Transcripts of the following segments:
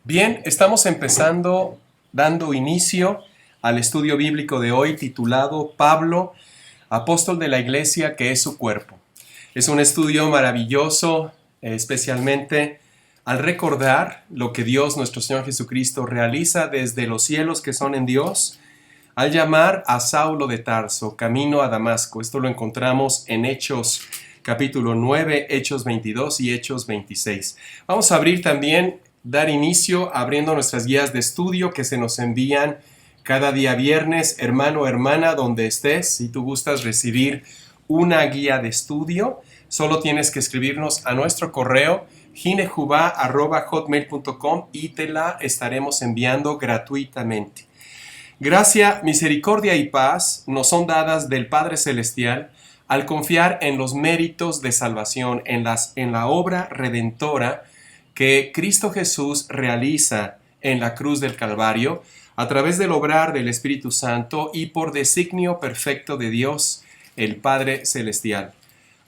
Bien, estamos empezando dando inicio al estudio bíblico de hoy titulado Pablo, apóstol de la iglesia que es su cuerpo. Es un estudio maravilloso, especialmente al recordar lo que Dios, nuestro Señor Jesucristo, realiza desde los cielos que son en Dios, al llamar a Saulo de Tarso, camino a Damasco. Esto lo encontramos en Hechos capítulo 9, Hechos 22 y Hechos 26. Vamos a abrir también, dar inicio abriendo nuestras guías de estudio que se nos envían cada día viernes. Hermano o hermana, donde estés, si tú gustas recibir una guía de estudio, solo tienes que escribirnos a nuestro correo ginejuba@hotmail.com y te la estaremos enviando gratuitamente. Gracia, misericordia y paz nos son dadas del Padre Celestial al confiar en los méritos de salvación, en la obra redentora que Cristo Jesús realiza en la cruz del Calvario a través del obrar del Espíritu Santo y por designio perfecto de Dios, el Padre Celestial.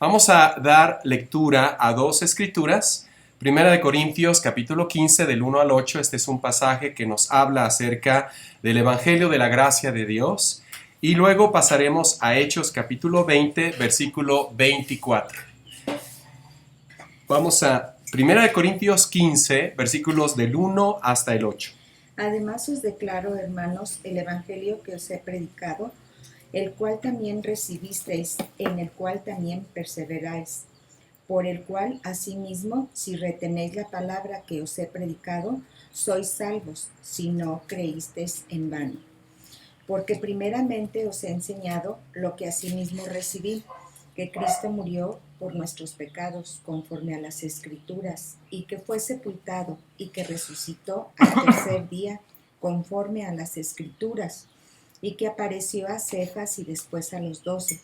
Vamos a dar lectura a dos escrituras. Primera de Corintios, capítulo 15, del 1 al 8. Este es un pasaje que nos habla acerca del Evangelio de la gracia de Dios. Y luego pasaremos a Hechos, capítulo 20, versículo 24. Vamos a Primera de Corintios 15, versículos del 1 hasta el 8. Además os declaro, hermanos, el Evangelio que os he predicado, el cual también recibisteis, en el cual también perseveráis, por el cual asimismo, si retenéis la palabra que os he predicado, sois salvos, si no creísteis en vano. Porque primeramente os he enseñado lo que asimismo recibí, que Cristo murió por nuestros pecados conforme a las Escrituras, y que fue sepultado y que resucitó al tercer día conforme a las Escrituras, y que apareció a Cefas y después a los 12.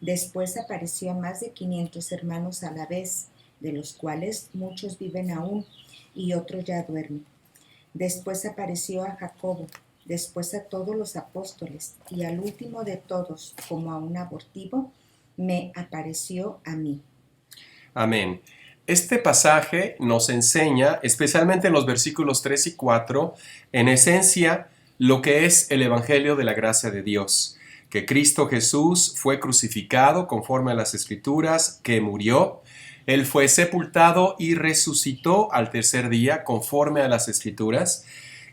Después apareció a más de 500 hermanos a la vez, de los cuales muchos viven aún y otros ya duermen. Después apareció a Jacobo, después a todos los apóstoles, y al último de todos, como a un abortivo, me apareció a mí. Amén. Este pasaje nos enseña, especialmente en los versículos 3 y 4, en esencia, lo que es el Evangelio de la gracia de Dios. Que Cristo Jesús fue crucificado conforme a las Escrituras, que murió. Él fue sepultado y resucitó al tercer día conforme a las Escrituras.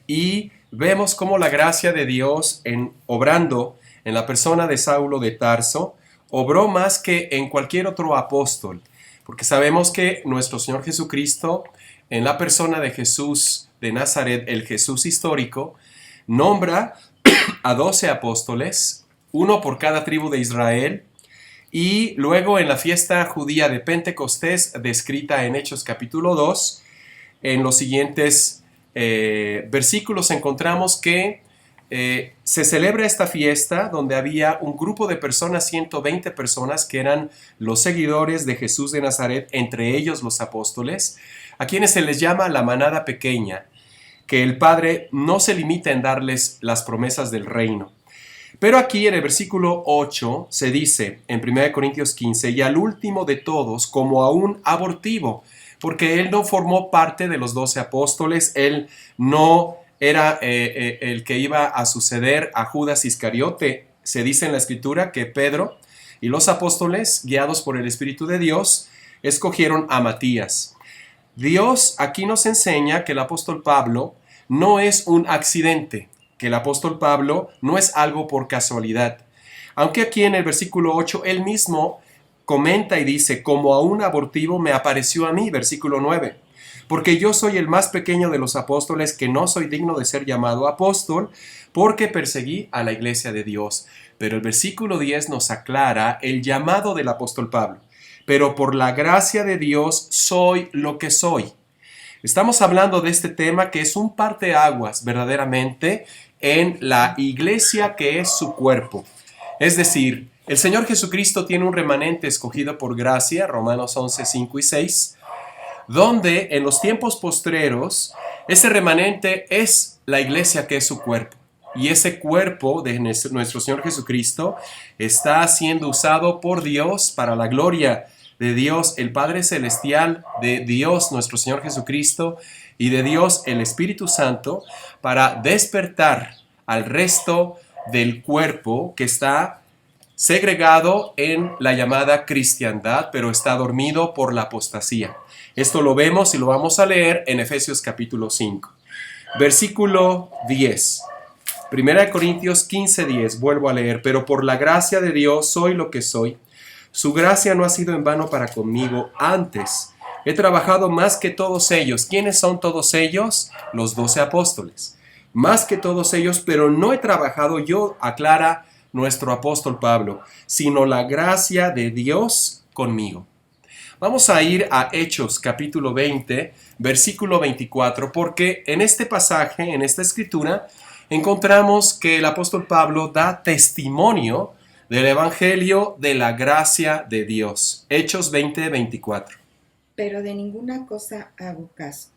Y vemos cómo la gracia de Dios, obrando en la persona de Saulo de Tarso, obró más que en cualquier otro apóstol. Porque sabemos que nuestro Señor Jesucristo, en la persona de Jesús de Nazaret, el Jesús histórico, nombra a 12 apóstoles, uno por cada tribu de Israel, y luego en la fiesta judía de Pentecostés, descrita en Hechos capítulo 2, en los siguientes versículos encontramos que se celebra esta fiesta donde había un grupo de personas, 120 personas, que eran los seguidores de Jesús de Nazaret, entre ellos los apóstoles, a quienes se les llama la manada pequeña, que el Padre no se limita en darles las promesas del reino. Pero aquí en el versículo 8 se dice, en 1 Corintios 15, y al último de todos, como a un abortivo, porque él no formó parte de los 12 apóstoles, él no era el que iba a suceder a Judas Iscariote. Se dice en la Escritura que Pedro y los apóstoles, guiados por el Espíritu de Dios, escogieron a Matías. Dios aquí nos enseña que el apóstol Pablo no es un accidente, que el apóstol Pablo no es algo por casualidad. Aunque aquí en el versículo 8 él mismo comenta y dice, como a un abortivo me apareció a mí, versículo 9. Porque yo soy el más pequeño de los apóstoles, que no soy digno de ser llamado apóstol, porque perseguí a la iglesia de Dios. Pero el versículo 10 nos aclara el llamado del apóstol Pablo. Pero por la gracia de Dios soy lo que soy. Estamos hablando de este tema que es un parteaguas verdaderamente en la iglesia que es su cuerpo. Es decir, el Señor Jesucristo tiene un remanente escogido por gracia, Romanos 11, 5 y 6, donde en los tiempos postreros ese remanente es la iglesia que es su cuerpo. Y ese cuerpo de nuestro Señor Jesucristo está siendo usado por Dios para la gloria de Dios, el Padre Celestial, de Dios, nuestro Señor Jesucristo, y de Dios el Espíritu Santo para despertar al resto del cuerpo que está segregado en la llamada cristiandad, pero está dormido por la apostasía. Esto lo vemos y lo vamos a leer en Efesios capítulo 5. Versículo 10. 1 Corintios 15:10, vuelvo a leer. Pero por la gracia de Dios soy lo que soy. Su gracia no ha sido en vano para conmigo. Antes, he trabajado más que todos ellos. ¿Quiénes son todos ellos? Los 12 apóstoles. Más que todos ellos, pero no he trabajado yo, aclara nuestro apóstol Pablo, sino la gracia de Dios conmigo. Vamos a ir a Hechos capítulo 20, versículo 24, porque en este pasaje, en esta escritura, encontramos que el apóstol Pablo da testimonio del evangelio de la gracia de Dios. Hechos 20, 24. Pero de ninguna cosa hago caso,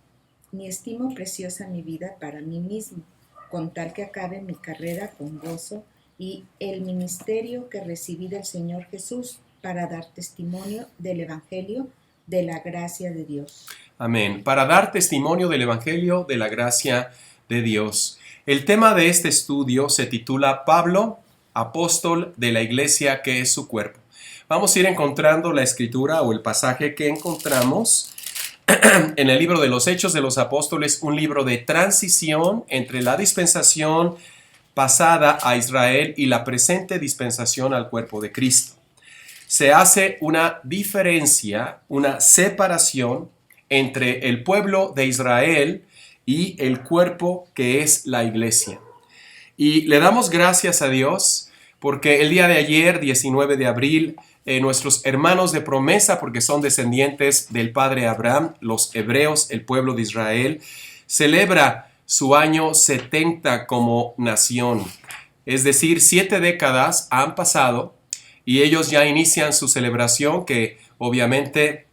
ni estimo preciosa mi vida para mí mismo, con tal que acabe mi carrera con gozo y el ministerio que recibí del Señor Jesús para dar testimonio del evangelio de la gracia de Dios. Amén. Para dar testimonio del evangelio de la gracia de Dios. El tema de este estudio se titula Pablo, apóstol de la iglesia que es su cuerpo. Vamos a ir encontrando la escritura o el pasaje que encontramos en el libro de los Hechos de los Apóstoles, un libro de transición entre la dispensación pasada a Israel y la presente dispensación al cuerpo de Cristo. Se hace una diferencia, una separación entre el pueblo de Israel y el cuerpo que es la iglesia. Y le damos gracias a Dios porque el día de ayer, 19 de abril, nuestros hermanos de promesa, porque son descendientes del padre Abraham, los hebreos, el pueblo de Israel, celebra su año 70 como nación. Es decir, 7 décadas han pasado y ellos ya inician su celebración, que obviamente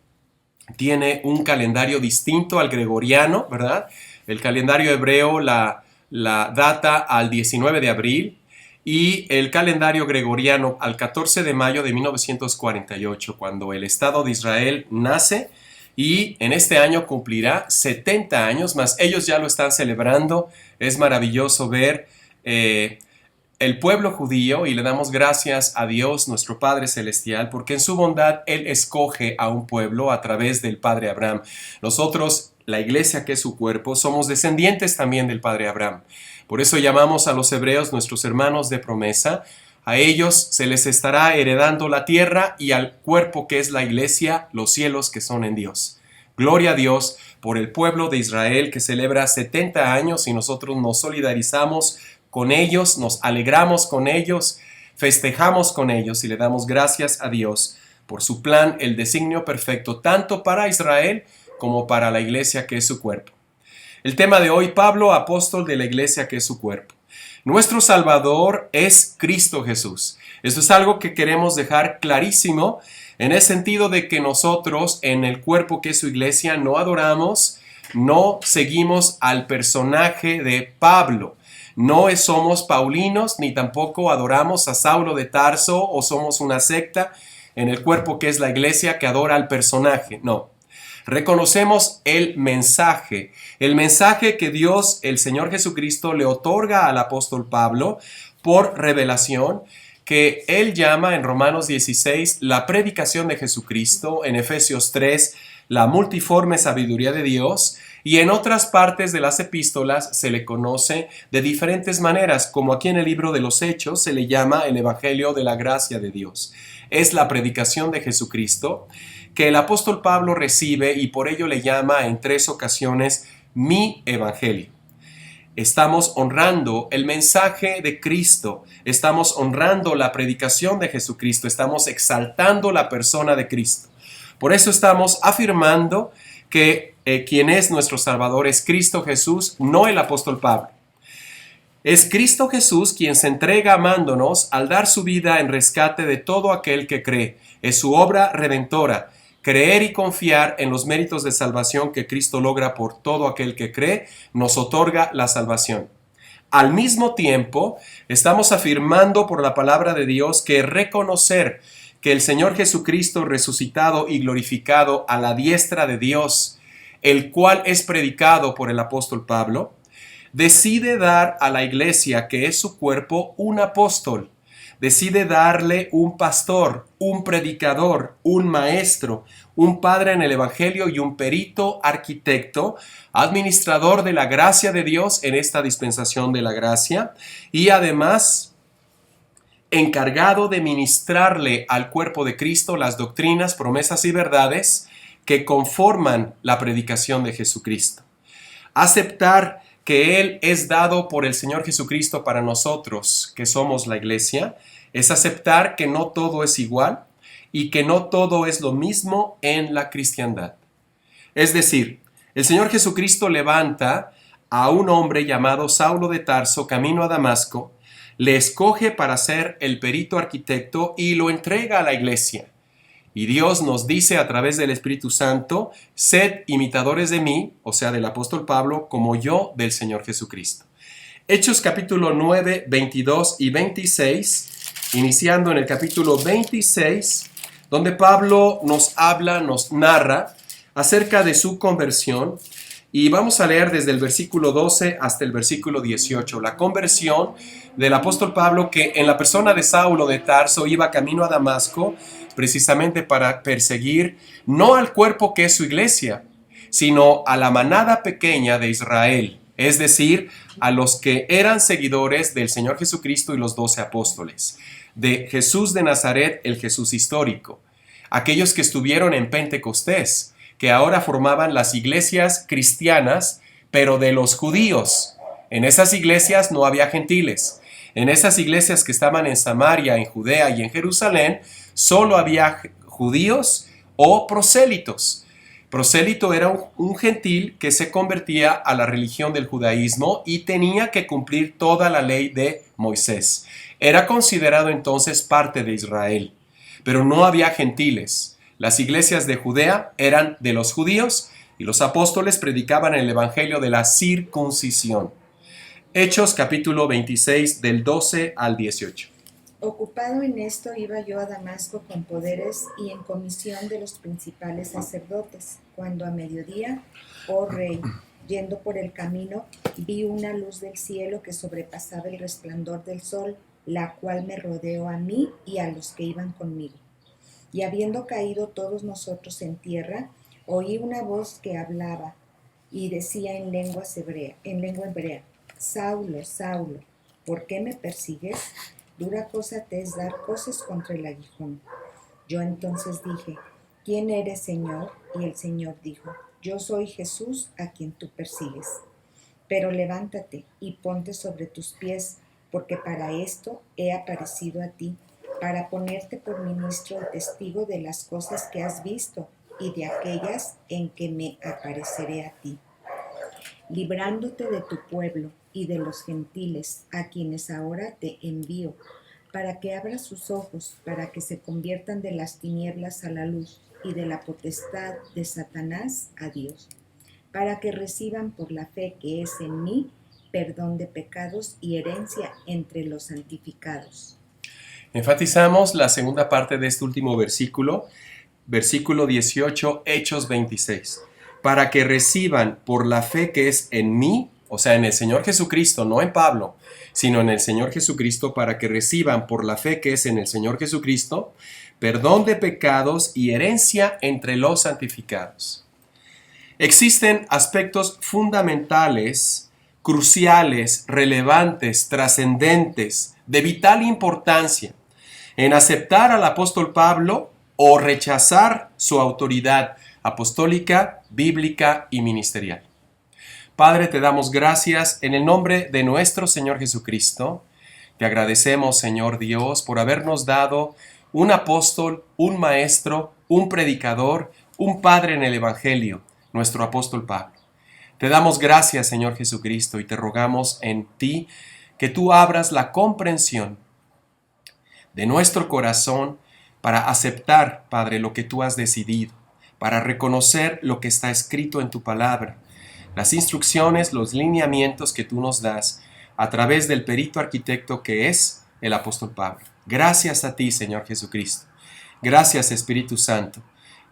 tiene un calendario distinto al gregoriano, ¿verdad? El calendario hebreo la data al 19 de abril y el calendario gregoriano al 14 de mayo de 1948, cuando el Estado de Israel nace, y en este año cumplirá 70 años, más ellos ya lo están celebrando. Es maravilloso ver el pueblo judío, y le damos gracias a Dios, nuestro Padre Celestial, porque en su bondad Él escoge a un pueblo a través del Padre Abraham. Nosotros, la iglesia que es su cuerpo, somos descendientes también del Padre Abraham. Por eso llamamos a los hebreos nuestros hermanos de promesa. A ellos se les estará heredando la tierra, y al cuerpo que es la iglesia, los cielos que son en Dios. Gloria a Dios por el pueblo de Israel que celebra 70 años y nosotros nos solidarizamos con ellos, nos alegramos con ellos, festejamos con ellos y le damos gracias a Dios por su plan, el designio perfecto, tanto para Israel como para la iglesia que es su cuerpo. El tema de hoy, Pablo, apóstol de la iglesia que es su cuerpo. Nuestro Salvador es Cristo Jesús. Esto es algo que queremos dejar clarísimo, en el sentido de que nosotros en el cuerpo que es su iglesia no adoramos, no seguimos al personaje de Pablo. No somos paulinos, ni tampoco adoramos a Saulo de Tarso o somos una secta en el cuerpo que es la iglesia que adora al personaje. No. Reconocemos el mensaje que Dios, el Señor Jesucristo, le otorga al apóstol Pablo por revelación, que él llama en Romanos 16 la predicación de Jesucristo, en Efesios 3 la multiforme sabiduría de Dios, y en otras partes de las epístolas se le conoce de diferentes maneras, como aquí en el libro de los Hechos se le llama el Evangelio de la gracia de Dios. Es la predicación de Jesucristo que el apóstol Pablo recibe, y por ello le llama en 3 ocasiones mi evangelio. Estamos honrando el mensaje de Cristo, estamos honrando la predicación de Jesucristo, estamos exaltando la persona de Cristo. Por eso estamos afirmando que quien es nuestro Salvador es Cristo Jesús, no el apóstol Pablo. Es Cristo Jesús quien se entrega amándonos al dar su vida en rescate de todo aquel que cree. Es su obra redentora. Creer y confiar en los méritos de salvación que Cristo logra por todo aquel que cree, nos otorga la salvación. Al mismo tiempo, estamos afirmando por la palabra de Dios que reconocer que el Señor Jesucristo resucitado y glorificado a la diestra de Dios el cual es predicado por el apóstol Pablo, decide dar a la iglesia, que es su cuerpo, un apóstol. Decide darle un pastor, un predicador, un maestro, un padre en el evangelio y un perito arquitecto, administrador de la gracia de Dios en esta dispensación de la gracia, y además encargado de ministrarle al cuerpo de Cristo las doctrinas, promesas y verdades que conforman la predicación de Jesucristo. Aceptar que Él es dado por el Señor Jesucristo para nosotros, que somos la iglesia, es aceptar que no todo es igual y que no todo es lo mismo en la cristiandad. Es decir, el Señor Jesucristo levanta a un hombre llamado Saulo de Tarso camino a Damasco, le escoge para ser el perito arquitecto y lo entrega a la iglesia. Y Dios nos dice a través del Espíritu Santo, sed imitadores de mí, o sea, del apóstol Pablo, como yo del Señor Jesucristo. Hechos capítulo 9, 22 y 26, iniciando en el capítulo 26, donde Pablo nos habla, nos narra acerca de su conversión. Y vamos a leer desde el versículo 12 hasta el versículo 18, la conversión del apóstol Pablo, que en la persona de Saulo de Tarso iba camino a Damasco, precisamente para perseguir no al cuerpo que es su iglesia, sino a la manada pequeña de Israel, es decir, a los que eran seguidores del Señor Jesucristo y los 12 apóstoles, de Jesús de Nazaret, el Jesús histórico, aquellos que estuvieron en Pentecostés, que ahora formaban las iglesias cristianas, pero de los judíos. En esas iglesias no había gentiles. En esas iglesias que estaban en Samaria, en Judea y en Jerusalén, solo había judíos o prosélitos. Prosélito era un gentil que se convertía a la religión del judaísmo y tenía que cumplir toda la ley de Moisés. Era considerado entonces parte de Israel, pero no había gentiles. Las iglesias de Judea eran de los judíos y los apóstoles predicaban el evangelio de la circuncisión. Hechos capítulo 26 del 12 al 18. Ocupado en esto iba yo a Damasco con poderes y en comisión de los principales sacerdotes, cuando a mediodía, oh rey, yendo por el camino, vi una luz del cielo que sobrepasaba el resplandor del sol, la cual me rodeó a mí y a los que iban conmigo. Y habiendo caído todos nosotros en tierra, oí una voz que hablaba y decía en lengua hebrea, Saulo, Saulo, ¿por qué me persigues? Dura cosa te es dar cosas contra el aguijón. Yo entonces dije, ¿quién eres, Señor? Y el Señor dijo, yo soy Jesús a quien tú persigues. Pero levántate y ponte sobre tus pies, porque para esto he aparecido a ti, para ponerte por ministro y testigo de las cosas que has visto y de aquellas en que me apareceré a ti, librándote de tu pueblo y de los gentiles, a quienes ahora te envío, para que abras sus ojos, para que se conviertan de las tinieblas a la luz y de la potestad de Satanás a Dios, para que reciban por la fe que es en mí perdón de pecados y herencia entre los santificados. Enfatizamos la segunda parte de este último versículo, versículo 18, Hechos 26. Para que reciban por la fe que es en mí, o sea, en el Señor Jesucristo, no en Pablo, sino en el Señor Jesucristo, para que reciban por la fe que es en el Señor Jesucristo, perdón de pecados y herencia entre los santificados. Existen aspectos fundamentales, cruciales, relevantes, trascendentes, de vital importancia en aceptar al apóstol Pablo o rechazar su autoridad apostólica, bíblica y ministerial. Padre, te damos gracias en el nombre de nuestro Señor Jesucristo. Te agradecemos, Señor Dios, por habernos dado un apóstol, un maestro, un predicador, un padre en el Evangelio, nuestro apóstol Pablo. Te damos gracias, Señor Jesucristo, y te rogamos en ti que tú abras la comprensión de nuestro corazón para aceptar, Padre, lo que tú has decidido, para reconocer lo que está escrito en tu palabra, las instrucciones, los lineamientos que tú nos das a través del perito arquitecto que es el apóstol Pablo. Gracias a ti, Señor Jesucristo. Gracias, Espíritu Santo.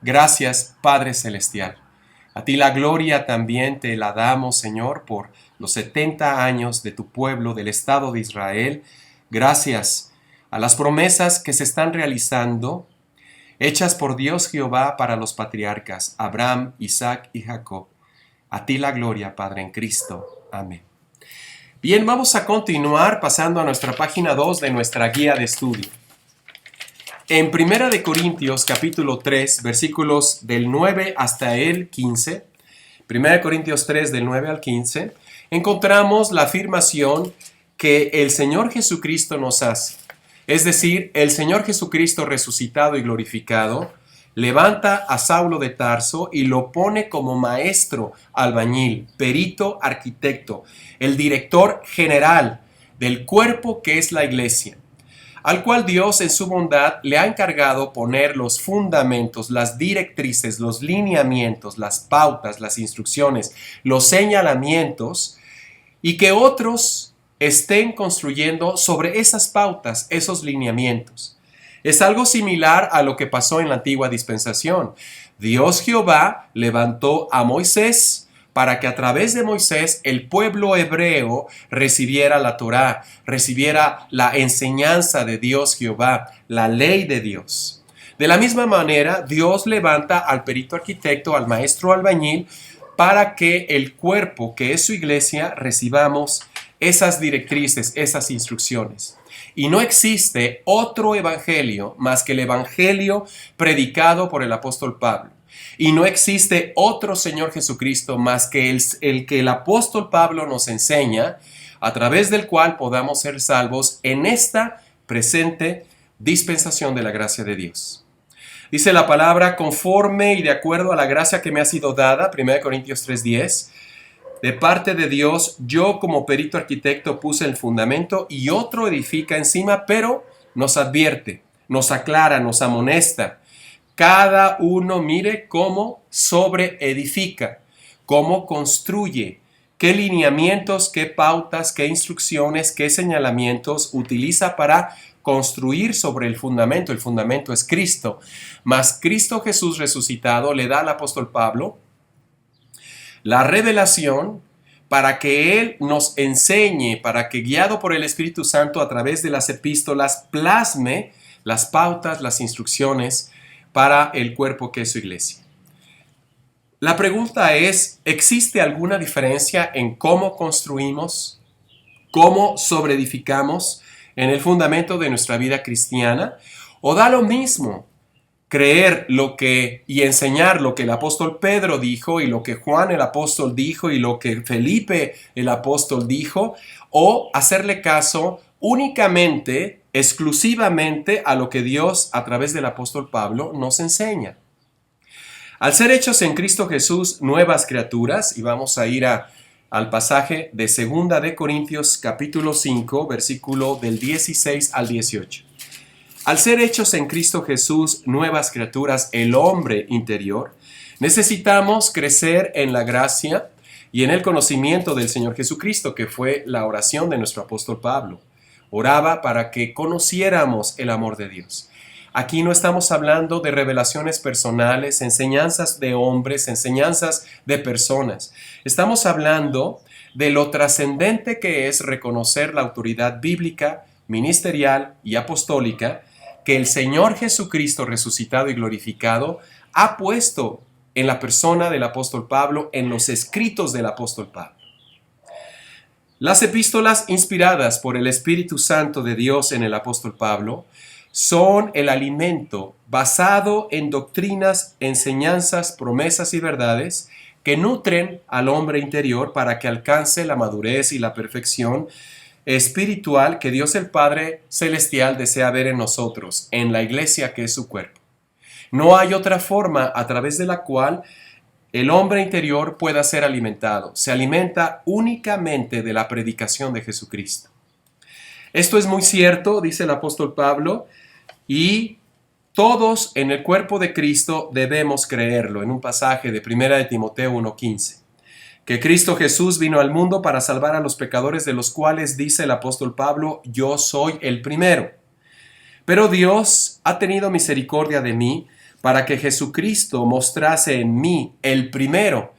Gracias, Padre Celestial. A ti la gloria también te la damos, Señor, por los 70 años de tu pueblo, del Estado de Israel. Gracias a las promesas que se están realizando, hechas por Dios Jehová para los patriarcas, Abraham, Isaac y Jacob. A ti la gloria, Padre, en Cristo. Amén. Bien, vamos a continuar pasando a nuestra página 2 de nuestra guía de estudio. En 1 de Corintios capítulo 3, versículos del 9 hasta el 15, 1 de Corintios 3 del 9 al 15, encontramos la afirmación que el Señor Jesucristo nos hace. Es decir, el Señor Jesucristo resucitado y glorificado levanta a Saulo de Tarso y lo pone como maestro albañil, perito arquitecto, el director general del cuerpo que es la iglesia, al cual Dios en su bondad le ha encargado poner los fundamentos, las directrices, los lineamientos, las pautas, las instrucciones, los señalamientos, y que otros estén construyendo sobre esas pautas, esos lineamientos. Es algo similar a lo que pasó en la antigua dispensación. Dios Jehová levantó a Moisés para que a través de Moisés el pueblo hebreo recibiera la Torá, recibiera la enseñanza de Dios Jehová, la ley de Dios. De la misma manera, Dios levanta al perito arquitecto, al maestro albañil, para que el cuerpo que es su iglesia recibamos esas directrices, esas instrucciones. Y no existe otro evangelio más que el evangelio predicado por el apóstol Pablo. Y no existe otro Señor Jesucristo más que el que el apóstol Pablo nos enseña, a través del cual podamos ser salvos en esta presente dispensación de la gracia de Dios. Dice la palabra, conforme y de acuerdo a la gracia que me ha sido dada, 1 Corintios 3:10, de parte de Dios, yo como perito arquitecto puse el fundamento y otro edifica encima, pero nos advierte, nos aclara, nos amonesta. Cada uno mire cómo sobreedifica, cómo construye, qué lineamientos, qué pautas, qué instrucciones, qué señalamientos utiliza para construir sobre el fundamento. El fundamento es Cristo. Mas Cristo Jesús resucitado le da al apóstol Pablo la revelación para que Él nos enseñe, para que guiado por el Espíritu Santo a través de las epístolas plasme las pautas, las instrucciones para el cuerpo que es su iglesia. La pregunta es, ¿existe alguna diferencia en cómo construimos, cómo sobreedificamos en el fundamento de nuestra vida cristiana? ¿O da lo mismo creer lo que y enseñar lo que el apóstol Pedro dijo y lo que Juan el apóstol dijo y lo que Felipe el apóstol dijo, o hacerle caso únicamente, exclusivamente a lo que Dios a través del apóstol Pablo nos enseña? Al ser hechos en Cristo Jesús nuevas criaturas, y vamos a ir al pasaje de 2 de Corintios capítulo 5, versículo del 16 al 18. Al ser hechos en Cristo Jesús nuevas criaturas, el hombre interior, necesitamos crecer en la gracia y en el conocimiento del Señor Jesucristo, que fue la oración de nuestro apóstol Pablo. Oraba para que conociéramos el amor de Dios. Aquí no estamos hablando de revelaciones personales, enseñanzas de hombres, enseñanzas de personas. Estamos hablando de lo trascendente que es reconocer la autoridad bíblica, ministerial y apostólica que el Señor Jesucristo resucitado y glorificado ha puesto en la persona del apóstol Pablo, en los escritos del apóstol Pablo. Las epístolas inspiradas por el Espíritu Santo de Dios en el apóstol Pablo son el alimento basado en doctrinas, enseñanzas, promesas y verdades que nutren al hombre interior para que alcance la madurez y la perfección espiritual que Dios el Padre Celestial desea ver en nosotros, en la iglesia que es su cuerpo. No hay otra forma a través de la cual el hombre interior pueda ser alimentado. Se alimenta únicamente de la predicación de Jesucristo. Esto es muy cierto, dice el apóstol Pablo, y todos en el cuerpo de Cristo debemos creerlo, en un pasaje de 1 de Timoteo 1:15. Que Cristo Jesús vino al mundo para salvar a los pecadores, de los cuales dice el apóstol Pablo, yo soy el primero. Pero Dios ha tenido misericordia de mí, para que Jesucristo mostrase en mí, el primero,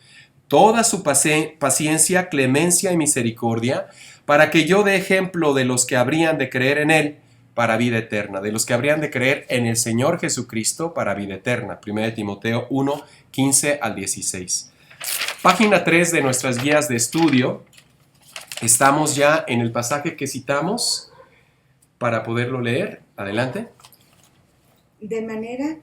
toda su paciencia, clemencia y misericordia, para que yo dé ejemplo de los que habrían de creer en Él para vida eterna, de los que habrían de creer en el Señor Jesucristo para vida eterna. 1 Timoteo 1, 15 al 16. Página 3 de nuestras guías de estudio. Estamos ya en el pasaje que citamos para poderlo leer. Adelante. De manera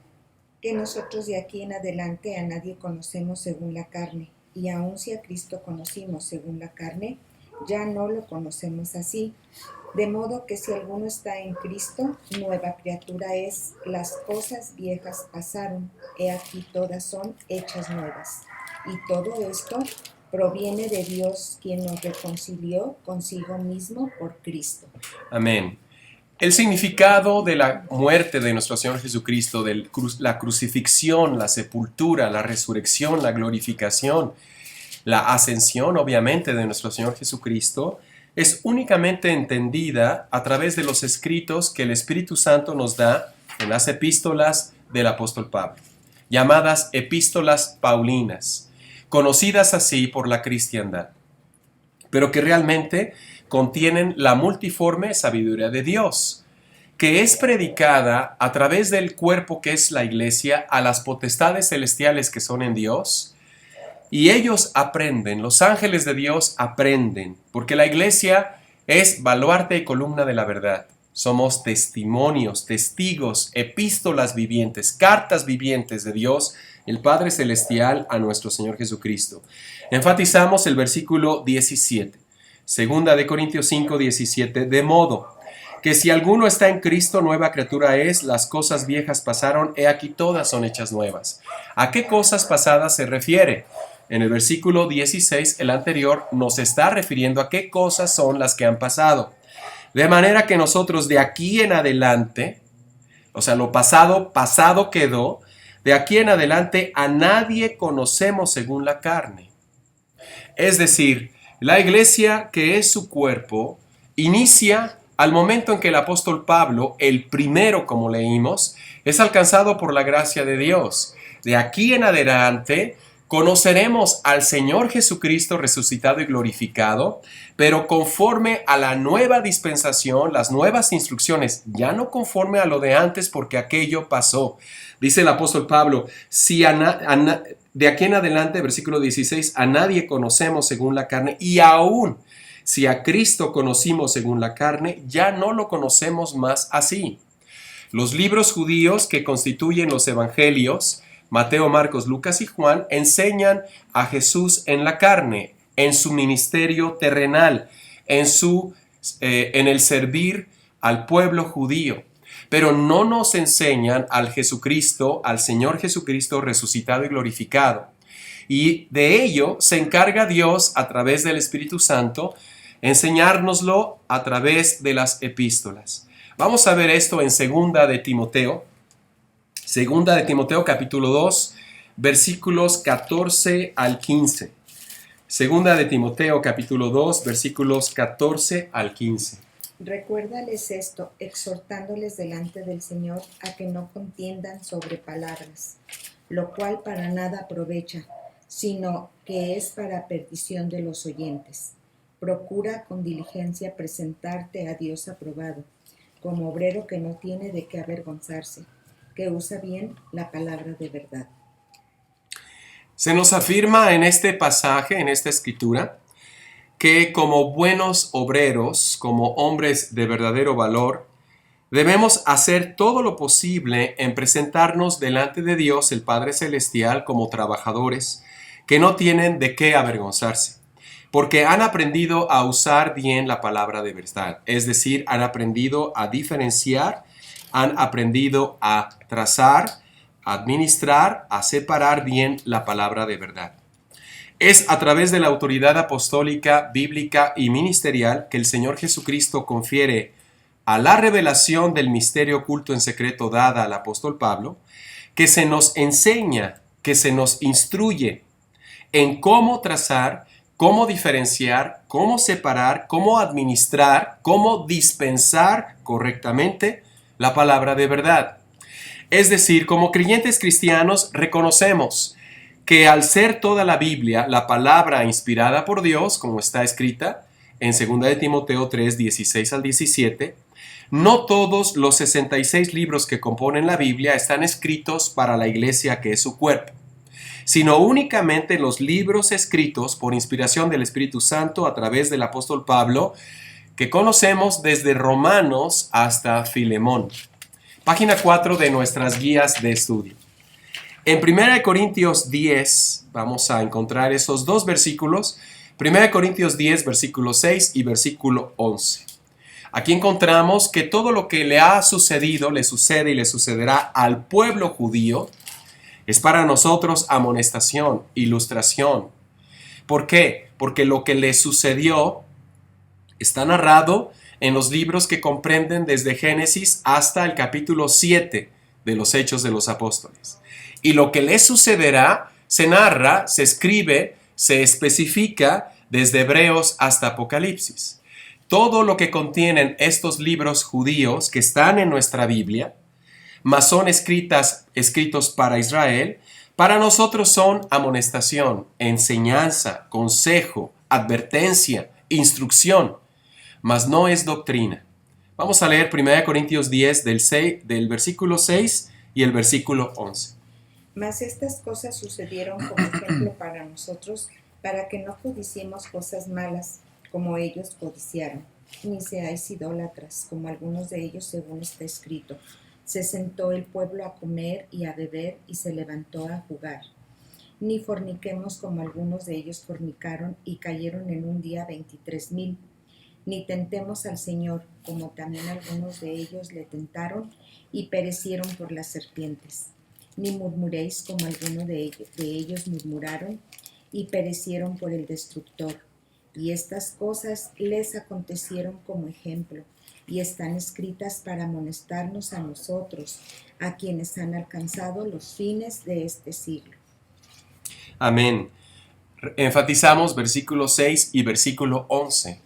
que nosotros de aquí en adelante a nadie conocemos según la carne, y aun si a Cristo conocimos según la carne, ya no lo conocemos así. De modo que si alguno está en Cristo, nueva criatura es, las cosas viejas pasaron, he aquí todas son hechas nuevas. Y todo esto proviene de Dios, quien nos reconcilió consigo mismo por Cristo. Amén. El significado de la muerte de nuestro Señor Jesucristo, de la crucifixión, la sepultura, la resurrección, la glorificación, la ascensión, obviamente, de nuestro Señor Jesucristo, es únicamente entendida a través de los escritos que el Espíritu Santo nos da en las epístolas del apóstol Pablo, llamadas epístolas paulinas, conocidas así por la cristiandad, pero que realmente contienen la multiforme sabiduría de Dios, que es predicada a través del cuerpo que es la iglesia a las potestades celestiales que son en Dios, y ellos aprenden, los ángeles de Dios aprenden, porque la iglesia es baluarte y columna de la verdad. Somos testimonios, testigos, epístolas vivientes, cartas vivientes de Dios, el Padre Celestial, a nuestro Señor Jesucristo. Enfatizamos el versículo 17. Segunda de Corintios 5, 17, de modo que si alguno está en Cristo, nueva criatura es, las cosas viejas pasaron, he aquí todas son hechas nuevas. ¿A qué cosas pasadas se refiere? En el versículo 16, el anterior, nos está refiriendo a qué cosas son las que han pasado. De manera que nosotros de aquí en adelante, o sea, lo pasado, pasado quedó, de aquí en adelante a nadie conocemos según la carne. Es decir, la iglesia, que es su cuerpo, inicia al momento en que el apóstol Pablo, el primero como leímos, es alcanzado por la gracia de Dios. De aquí en adelante conoceremos al Señor Jesucristo resucitado y glorificado, pero conforme a la nueva dispensación, las nuevas instrucciones, ya no conforme a lo de antes porque aquello pasó. Dice el apóstol Pablo, si de aquí en adelante, versículo 16, a nadie conocemos según la carne, y aún si a Cristo conocimos según la carne, ya no lo conocemos más así. Los libros judíos que constituyen los evangelios, Mateo, Marcos, Lucas y Juan, enseñan a Jesús en la carne, en su ministerio terrenal, en el servir al pueblo judío. Pero no nos enseñan al Jesucristo, al Señor Jesucristo resucitado y glorificado. Y de ello se encarga Dios a través del Espíritu Santo, enseñárnoslo a través de las epístolas. Vamos a ver esto en Segunda de Timoteo capítulo 2, versículos 14 al 15. Segunda de Timoteo capítulo 2, versículos 14 al 15. Recuérdales esto, exhortándoles delante del Señor a que no contiendan sobre palabras, lo cual para nada aprovecha, sino que es para perdición de los oyentes. Procura con diligencia presentarte a Dios aprobado, como obrero que no tiene de qué avergonzarse, que usa bien la palabra de verdad. Se nos afirma en este pasaje, en esta escritura, que como buenos obreros, como hombres de verdadero valor, debemos hacer todo lo posible en presentarnos delante de Dios, el Padre Celestial, como trabajadores que no tienen de qué avergonzarse, porque han aprendido a usar bien la palabra de verdad, es decir, han aprendido a diferenciar, han aprendido a trazar, a administrar, a separar bien la palabra de verdad. Es a través de la autoridad apostólica, bíblica y ministerial que el Señor Jesucristo confiere a la revelación del misterio oculto en secreto dada al apóstol Pablo, que se nos enseña, que se nos instruye en cómo trazar, cómo diferenciar, cómo separar, cómo administrar, cómo dispensar correctamente la palabra de verdad. Es decir, como creyentes cristianos reconocemos que al ser toda la Biblia la palabra inspirada por Dios, como está escrita en 2 de Timoteo 3, 16 al 17, no todos los 66 libros que componen la Biblia están escritos para la iglesia que es su cuerpo, sino únicamente los libros escritos por inspiración del Espíritu Santo a través del apóstol Pablo, que conocemos desde Romanos hasta Filemón. Página 4 de nuestras guías de estudio. En 1 Corintios 10 vamos a encontrar esos dos versículos, 1 Corintios 10, versículo 6 y versículo 11. Aquí encontramos que todo lo que le ha sucedido, le sucede y le sucederá al pueblo judío, es para nosotros amonestación, ilustración. ¿Por qué? Porque lo que le sucedió está narrado en los libros que comprenden desde Génesis hasta el capítulo 7 de los Hechos de los Apóstoles. Y lo que le sucederá se narra, se escribe, se especifica desde Hebreos hasta Apocalipsis. Todo lo que contienen estos libros judíos que están en nuestra Biblia, mas son escritos para Israel, para nosotros son amonestación, enseñanza, consejo, advertencia, instrucción, mas no es doctrina. Vamos a leer 1 Corintios 10 del versículo 6 y el versículo 11. Mas estas cosas sucedieron como ejemplo para nosotros, para que no codiciemos cosas malas, como ellos codiciaron, ni seáis idólatras, como algunos de ellos, según está escrito. Se sentó el pueblo a comer y a beber, y se levantó a jugar. Ni forniquemos, como algunos de ellos fornicaron, y cayeron en un día 23,000. Ni tentemos al Señor, como también algunos de ellos le tentaron, y perecieron por las serpientes. Ni murmuréis, como algunos de ellos murmuraron, y perecieron por el destructor. Y estas cosas les acontecieron como ejemplo, y están escritas para amonestarnos a nosotros, a quienes han alcanzado los fines de este siglo. Amén. Enfatizamos versículo 6 y versículo 11.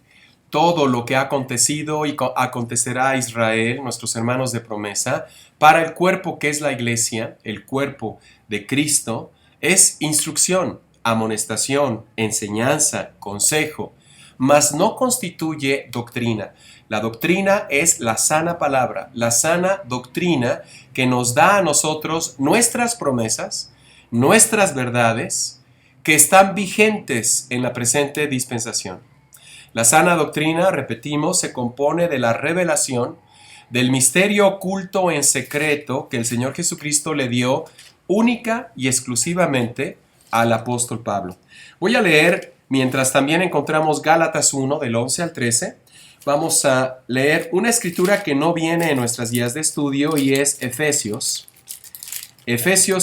Todo lo que ha acontecido y acontecerá a Israel, nuestros hermanos de promesa, para el cuerpo que es la iglesia, el cuerpo de Cristo, es instrucción, amonestación, enseñanza, consejo, mas no constituye doctrina. La doctrina es la sana palabra, la sana doctrina que nos da a nosotros nuestras promesas, nuestras verdades, que están vigentes en la presente dispensación. La sana doctrina, repetimos, se compone de la revelación del misterio oculto en secreto que el Señor Jesucristo le dio única y exclusivamente al apóstol Pablo. Voy a leer, mientras también encontramos Gálatas 1, del 11 al 13, vamos a leer una escritura que no viene en nuestras guías de estudio y es Efesios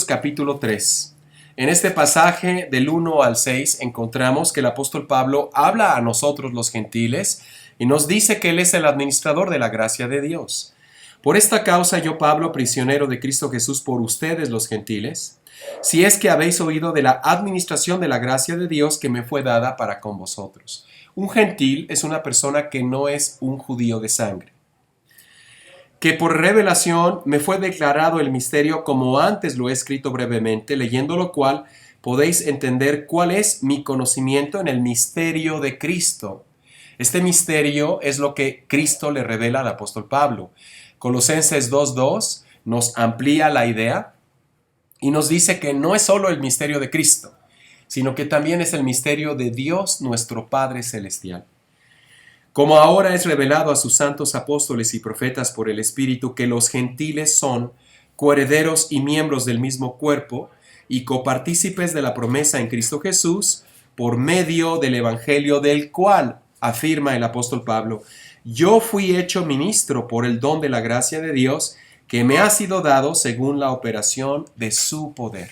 capítulo 3. En este pasaje del 1 al 6 encontramos que el apóstol Pablo habla a nosotros los gentiles y nos dice que Él es el administrador de la gracia de Dios. Por esta causa yo, Pablo, prisionero de Cristo Jesús por ustedes los gentiles, si es que habéis oído de la administración de la gracia de Dios que me fue dada para con vosotros. Un gentil es una persona que no es un judío de sangre. Que por revelación me fue declarado el misterio como antes lo he escrito brevemente, leyendo lo cual podéis entender cuál es mi conocimiento en el misterio de Cristo. Este misterio es lo que Cristo le revela al apóstol Pablo. Colosenses 2:2 nos amplía la idea y nos dice que no es solo el misterio de Cristo, sino que también es el misterio de Dios nuestro Padre Celestial. Como ahora es revelado a sus santos apóstoles y profetas por el Espíritu que los gentiles son coherederos y miembros del mismo cuerpo y copartícipes de la promesa en Cristo Jesús por medio del Evangelio del cual, afirma el apóstol Pablo, yo fui hecho ministro por el don de la gracia de Dios que me ha sido dado según la operación de su poder.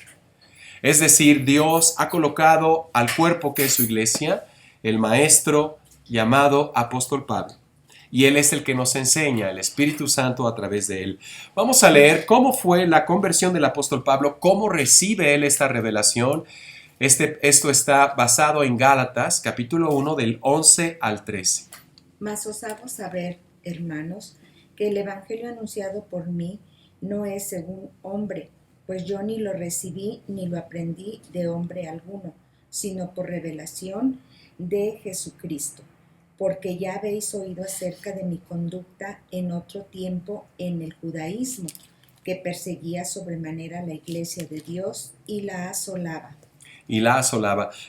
Es decir, Dios ha colocado al cuerpo que es su iglesia, el maestro llamado apóstol Pablo. Y él es el que nos enseña, el Espíritu Santo a través de él. Vamos a leer cómo fue la conversión del apóstol Pablo, cómo recibe él esta revelación. Esto está basado en Gálatas, capítulo 1, del 11 al 13. Mas os hago saber, hermanos, que el evangelio anunciado por mí no es según hombre, pues yo ni lo recibí ni lo aprendí de hombre alguno, sino por revelación de Jesucristo, porque ya habéis oído acerca de mi conducta en otro tiempo en el judaísmo, que perseguía sobremanera la iglesia de Dios y la asolaba.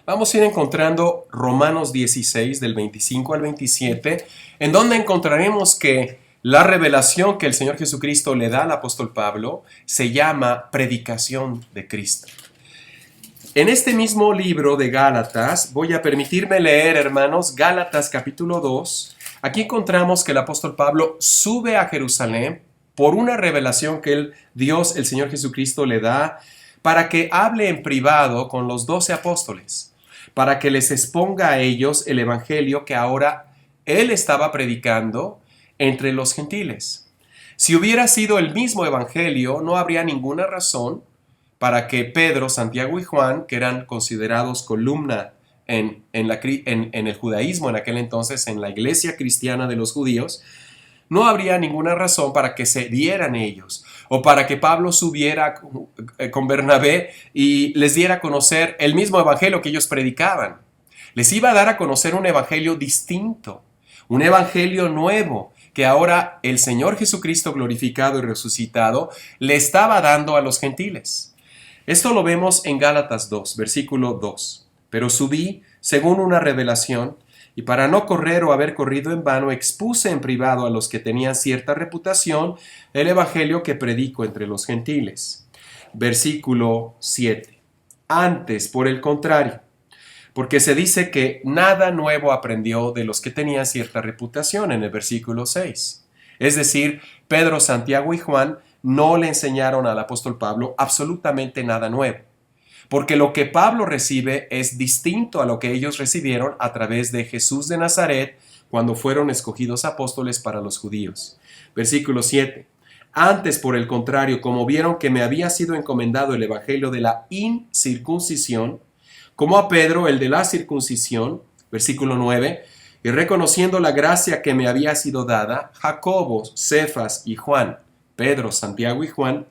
Vamos a ir encontrando Romanos 16 del 25 al 27, en donde encontraremos que la revelación que el Señor Jesucristo le da al apóstol Pablo se llama predicación de Cristo. En este mismo libro de Gálatas, voy a permitirme leer, hermanos, Gálatas capítulo 2. Aquí encontramos que el apóstol Pablo sube a Jerusalén por una revelación que Dios, el Señor Jesucristo, le da para que hable en privado con los 12 apóstoles, para que les exponga a ellos el evangelio que ahora él estaba predicando entre los gentiles. Si hubiera sido el mismo evangelio, no habría ninguna razón para que Pedro, Santiago y Juan, que eran considerados columna en el judaísmo en aquel entonces, en la iglesia cristiana de los judíos, no habría ninguna razón para que se dieran ellos, o para que Pablo subiera con Bernabé y les diera a conocer el mismo evangelio que ellos predicaban. Les iba a dar a conocer un evangelio distinto, un evangelio nuevo, que ahora el Señor Jesucristo glorificado y resucitado le estaba dando a los gentiles. Esto lo vemos en Gálatas 2, versículo 2. Pero subí según una revelación, y para no correr o haber corrido en vano, expuse en privado a los que tenían cierta reputación el evangelio que predico entre los gentiles. Versículo 7. Antes, por el contrario, porque se dice que nada nuevo aprendió de los que tenían cierta reputación en el versículo 6. Es decir, Pedro, Santiago y Juan no le enseñaron al apóstol Pablo absolutamente nada nuevo, porque lo que Pablo recibe es distinto a lo que ellos recibieron a través de Jesús de Nazaret cuando fueron escogidos apóstoles para los judíos. Versículo 7. Antes, por el contrario, como vieron que me había sido encomendado el evangelio de la incircuncisión, como a Pedro el de la circuncisión, versículo 9, y reconociendo la gracia que me había sido dada, Jacobo, Cefas y Juan, Pedro, Santiago y Juan,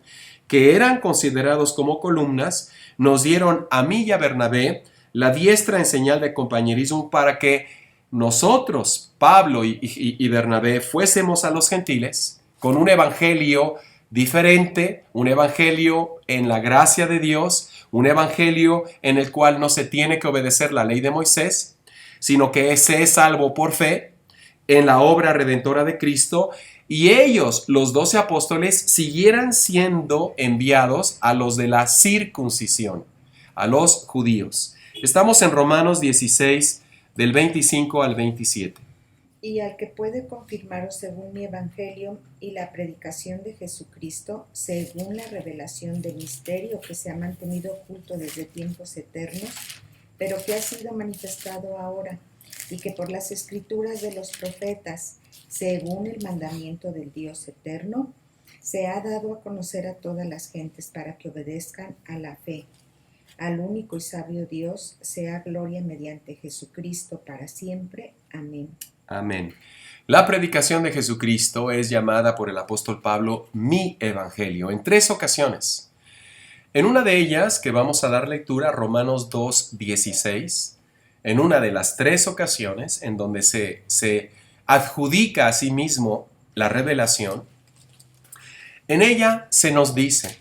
que eran considerados como columnas, nos dieron a mí y a Bernabé la diestra en señal de compañerismo para que nosotros, Pablo y Bernabé, fuésemos a los gentiles con un evangelio diferente, un evangelio en la gracia de Dios, un evangelio en el cual no se tiene que obedecer la ley de Moisés, sino que se es salvo por fe en la obra redentora de Cristo, y ellos, los 12 apóstoles, siguieran siendo enviados a los de la circuncisión, a los judíos. Estamos en Romanos 16, del 25 al 27. Y al que puede confirmaros según mi evangelio y la predicación de Jesucristo, según la revelación del misterio que se ha mantenido oculto desde tiempos eternos, pero que ha sido manifestado ahora, y que por las escrituras de los profetas, según el mandamiento del Dios eterno, se ha dado a conocer a todas las gentes para que obedezcan a la fe. Al único y sabio Dios sea gloria mediante Jesucristo para siempre. Amén. Amén. La predicación de Jesucristo es llamada por el apóstol Pablo mi evangelio en 3 ocasiones. En una de ellas, que vamos a dar lectura, Romanos 2, 16, en una de las 3 ocasiones en donde se adjudica a sí mismo la revelación, en ella se nos dice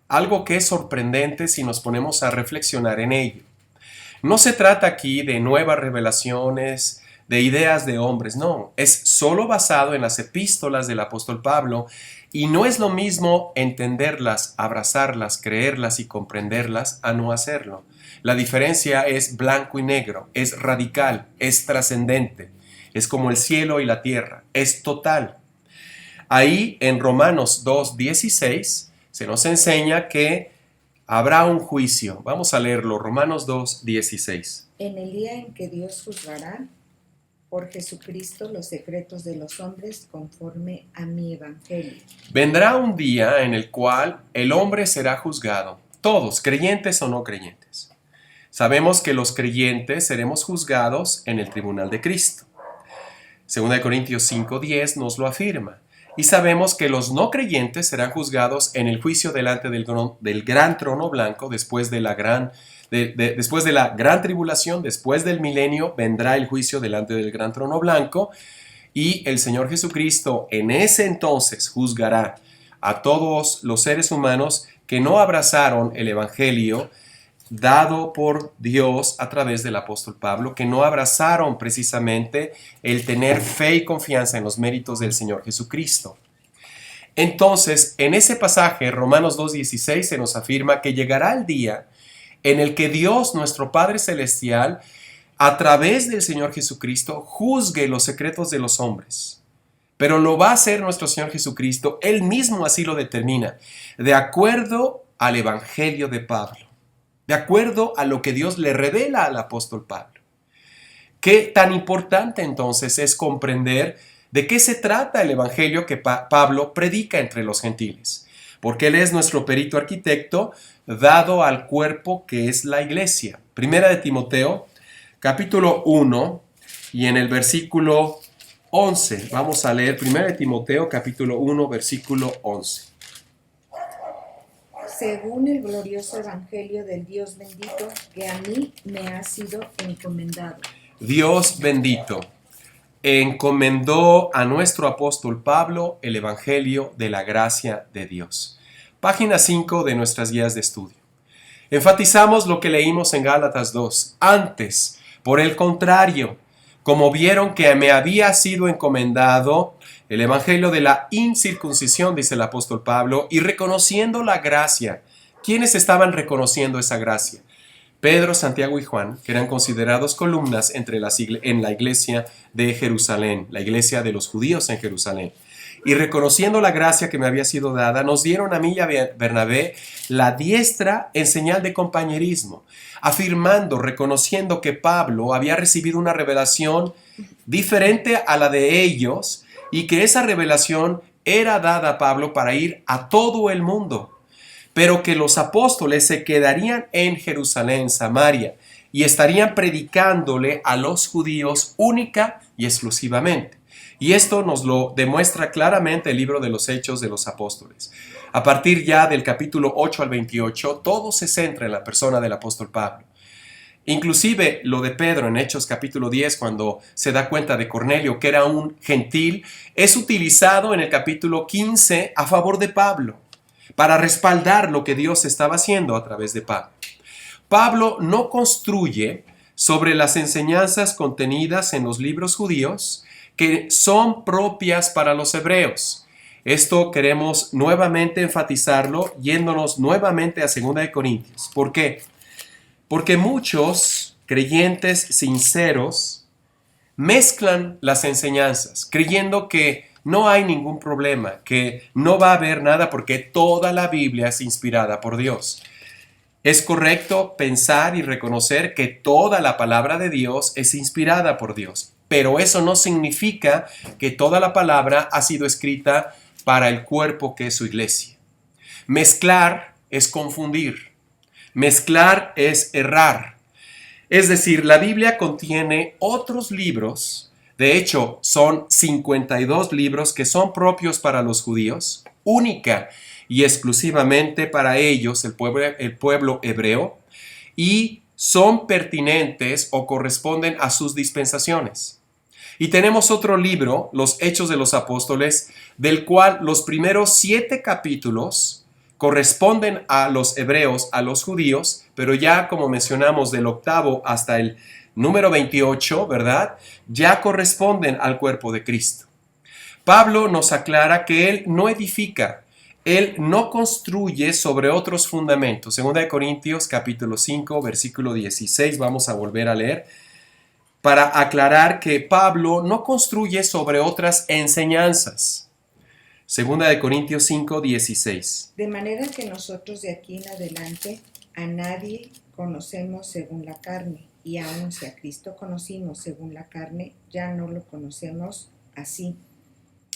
algo que es sorprendente si nos ponemos a reflexionar en ello. No se trata aquí de nuevas revelaciones, de ideas de hombres, no, es solo basado en las epístolas del apóstol Pablo, y no es lo mismo entenderlas, abrazarlas, creerlas y comprenderlas a no hacerlo. La diferencia es blanco y negro, es radical, es trascendente, es como el cielo y la tierra, es total. Ahí en Romanos 2:16 se nos enseña que habrá un juicio. Vamos a leerlo, Romanos 2:16. En el día en que Dios juzgará por Jesucristo los secretos de los hombres conforme a mi evangelio. Vendrá un día en el cual el hombre será juzgado, todos, creyentes o no creyentes. Sabemos que los creyentes seremos juzgados en el tribunal de Cristo. 2 Corintios 5:10 nos lo afirma. Y sabemos que los no creyentes serán juzgados en el juicio delante del gran trono blanco después de la después de la gran tribulación, después del milenio, vendrá el juicio delante del gran trono blanco y el Señor Jesucristo en ese entonces juzgará a todos los seres humanos que no abrazaron el evangelio dado por Dios a través del apóstol Pablo, que no abrazaron precisamente el tener fe y confianza en los méritos del Señor Jesucristo. Entonces, en ese pasaje, Romanos 2:16, se nos afirma que llegará el día en el que Dios, nuestro Padre Celestial, a través del Señor Jesucristo, juzgue los secretos de los hombres. Pero lo va a hacer nuestro Señor Jesucristo, Él mismo así lo determina, de acuerdo al Evangelio de Pablo, de acuerdo a lo que Dios le revela al apóstol Pablo. Qué tan importante entonces es comprender de qué se trata el Evangelio que Pablo predica entre los gentiles, porque Él es nuestro perito arquitecto dado al cuerpo que es la iglesia. Primera de Timoteo, capítulo 1, y en el versículo 11, vamos a leer Primera de Timoteo, capítulo 1, versículo 11. Según el glorioso evangelio del Dios bendito, que a mí me ha sido encomendado. Dios bendito encomendó a nuestro apóstol Pablo el evangelio de la gracia de Dios. Página 5 de nuestras guías de estudio. Enfatizamos lo que leímos en Gálatas 2. Antes, por el contrario, como vieron que me había sido encomendado el evangelio de la incircuncisión, dice el apóstol Pablo, y reconociendo la gracia. ¿Quiénes estaban reconociendo esa gracia? Pedro, Santiago y Juan, que eran considerados columnas en la iglesia de Jerusalén, la iglesia de los judíos en Jerusalén. Y reconociendo la gracia que me había sido dada, nos dieron a mí y a Bernabé la diestra en señal de compañerismo, afirmando, reconociendo que Pablo había recibido una revelación diferente a la de ellos y que esa revelación era dada a Pablo para ir a todo el mundo, pero que los apóstoles se quedarían en Jerusalén, Samaria, y estarían predicándole a los judíos única y exclusivamente. Y esto nos lo demuestra claramente el libro de los Hechos de los Apóstoles. A partir ya del capítulo 8 al 28, todo se centra en la persona del apóstol Pablo. Inclusive lo de Pedro en Hechos capítulo 10, cuando se da cuenta de Cornelio, que era un gentil, es utilizado en el capítulo 15 a favor de Pablo, para respaldar lo que Dios estaba haciendo a través de Pablo. Pablo no construye sobre las enseñanzas contenidas en los libros judíos que son propias para los hebreos. Esto queremos nuevamente enfatizarlo, yéndonos nuevamente a 2 Corintios. ¿Por qué? Porque muchos creyentes sinceros mezclan las enseñanzas, creyendo que no hay ningún problema, que no va a haber nada porque toda la Biblia es inspirada por Dios. Es correcto pensar y reconocer que toda la palabra de Dios es inspirada por Dios, pero eso no significa que toda la palabra ha sido escrita para el cuerpo que es su iglesia. Mezclar es confundir. Mezclar es errar. Es decir, la Biblia contiene otros libros, de hecho son 52 libros que son propios para los judíos, única y exclusivamente para ellos, el pueblo hebreo, y son pertinentes o corresponden a sus dispensaciones. Y tenemos otro libro, Los Hechos de los Apóstoles, del cual los primeros 7 capítulos corresponden a los hebreos, a los judíos, pero ya como mencionamos del 8 hasta el número 28, ¿verdad? Ya corresponden al cuerpo de Cristo. Pablo nos aclara que él no edifica, él no construye sobre otros fundamentos. 2 Corintios capítulo 5, versículo 16, vamos a volver a leer, para aclarar que Pablo no construye sobre otras enseñanzas. 2 Corintios 5, 16. De manera que nosotros de aquí en adelante a nadie conocemos según la carne, y aun si a Cristo conocimos según la carne, ya no lo conocemos así.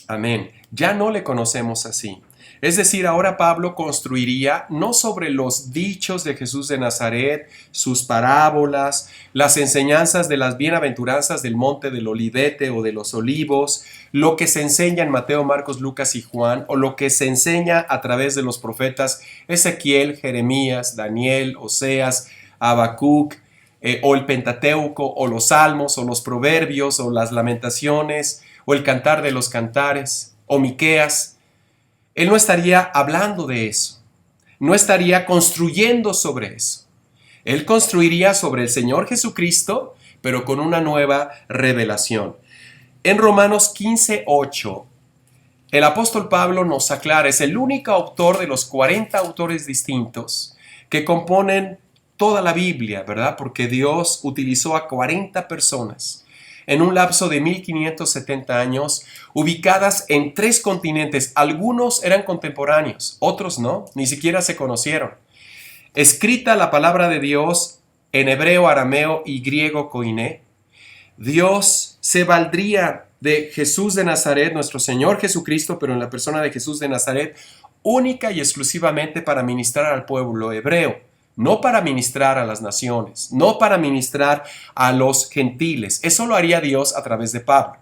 Amén. Ya no le conocemos así. Es decir, ahora Pablo construiría no sobre los dichos de Jesús de Nazaret, sus parábolas, las enseñanzas de las bienaventuranzas del monte del Olivete o de los Olivos, lo que se enseña en Mateo, Marcos, Lucas y Juan, o lo que se enseña a través de los profetas Ezequiel, Jeremías, Daniel, Oseas, Habacuc, o el Pentateuco, o los Salmos, o los Proverbios, o las Lamentaciones, o el Cantar de los Cantares, o Miqueas. Él no estaría hablando de eso, no estaría construyendo sobre eso. Él construiría sobre el Señor Jesucristo, pero con una nueva revelación. En Romanos 15:8, el apóstol Pablo nos aclara, es el único autor de los 40 autores distintos que componen toda la Biblia, ¿verdad? Porque Dios utilizó a 40 personas en un lapso de 1570 años, ubicadas en 3 continentes. Algunos eran contemporáneos, otros no, ni siquiera se conocieron. Escrita la palabra de Dios en hebreo, arameo y griego koiné, Dios se valdría de Jesús de Nazaret, nuestro Señor Jesucristo, pero en la persona de Jesús de Nazaret, única y exclusivamente para ministrar al pueblo hebreo. No para ministrar a las naciones, no para ministrar a los gentiles. Eso lo haría Dios a través de Pablo.